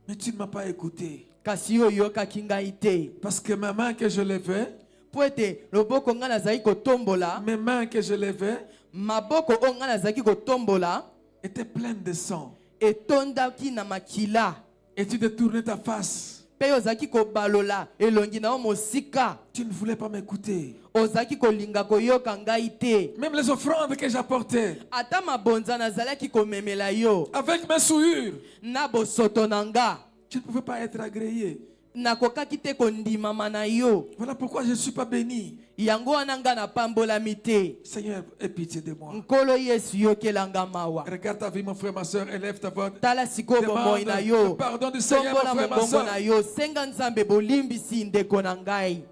Mais tu ne m'as pas écouté. kasi yo oyokaki ngai te. Parce que mes mains que je levais, Po ete loboko nga nazalaki kotombola, mes mains que je levais maboko o nga nazalaki kotombola étaient pleines de sang. etondaki na makila, Et tu détournais ta face. mpe ozalaki kobalola elongi na yo mosika. Tu ne voulais pas m'écouter. Ozalaki kolinga koyoka ngai te. Même les offrandes que j'apportais, Ata mabonza nazalaki komemela yo avec mes souillures, na bosoto na nga, tu ne pouvais pas être agréé. nakokaki te kondimama na yo. Voilà pourquoi je ne suis pas béni. Yango wana nga napambolami te. Seigneur, aie pitié de moi. Nkolo Yesu yokelanga mawa. Regarde ta vie, mon frère, ma soeur, élève ta voix. Tala sikoyo bomoi na yo, Le pardon du Seigneur, tombola mon frère, ma mongongo soeur. na yo, senga nzambe bolimbisi ndeko na ngai.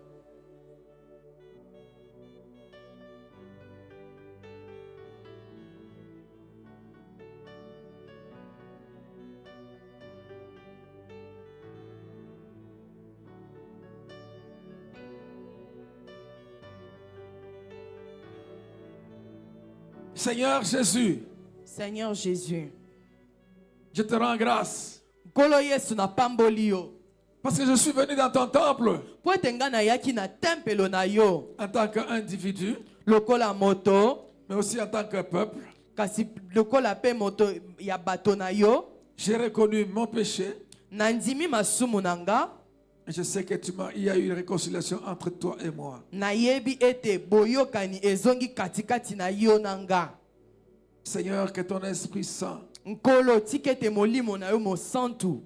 Seigneur Jésus, Seigneur Jésus, je te rends grâce. Nkolo Yesu na pamboli yo. Parce que je suis venu dans ton temple Po ete nga na yaki na tempelo na yo, en tant qu'individu, lokola moto, mais aussi en tant que peuple. kasi lokola pe moto ya bato na yo, J'ai reconnu mon péché. na ndimi masumu na nga, Et je sais que il y a eu une réconciliation entre toi et moi. na yebi ete boyokani ezongi katikati na yo na nga. Seigneur, que ton Esprit Saint Nkolo tika ete molimo na yo mosantu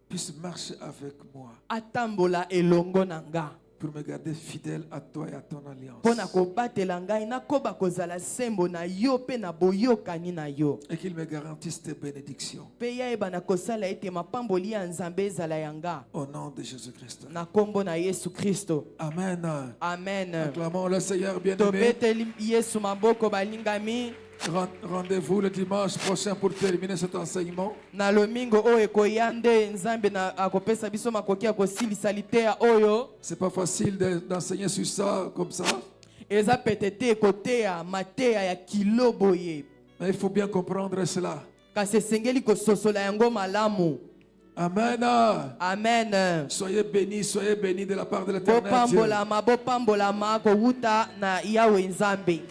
puisse marcher avec moi atambola elongo na nga, pour me garder fidèle à toi et à ton alliance. mpo na kobatela ngai nakoba kozala sembo na yo mpe na boyokani na yo, Et qu'il me garantisse tes bénédictions. mpe yayeba na kosala ete mapamboli ya nzambe ezala yanga, Au nom de Jésus-Christ. na kombo na Yesu Kristo. Amen. Amen. Acclamons le Seigneur bien-aimé. Tobeteli Yesu maboko balingami. Rendez-vous le dimanche prochain pour terminer cet enseignement. Na lomingo oyo ekoya nde nzambe na akopesa biso makoki ya kosilisa liteya oyo. C'est pas facile d'enseigner sur ça comme ça. Eza pete te ekoteya mateya ya kilo boye, Mais il faut bien comprendre cela. kasi esengeli kososola yango malamu. Amen. Amen. Soyez bénis de la part de l'Éternel Dieu. Bopambolama kowuta na Yawe nzambe.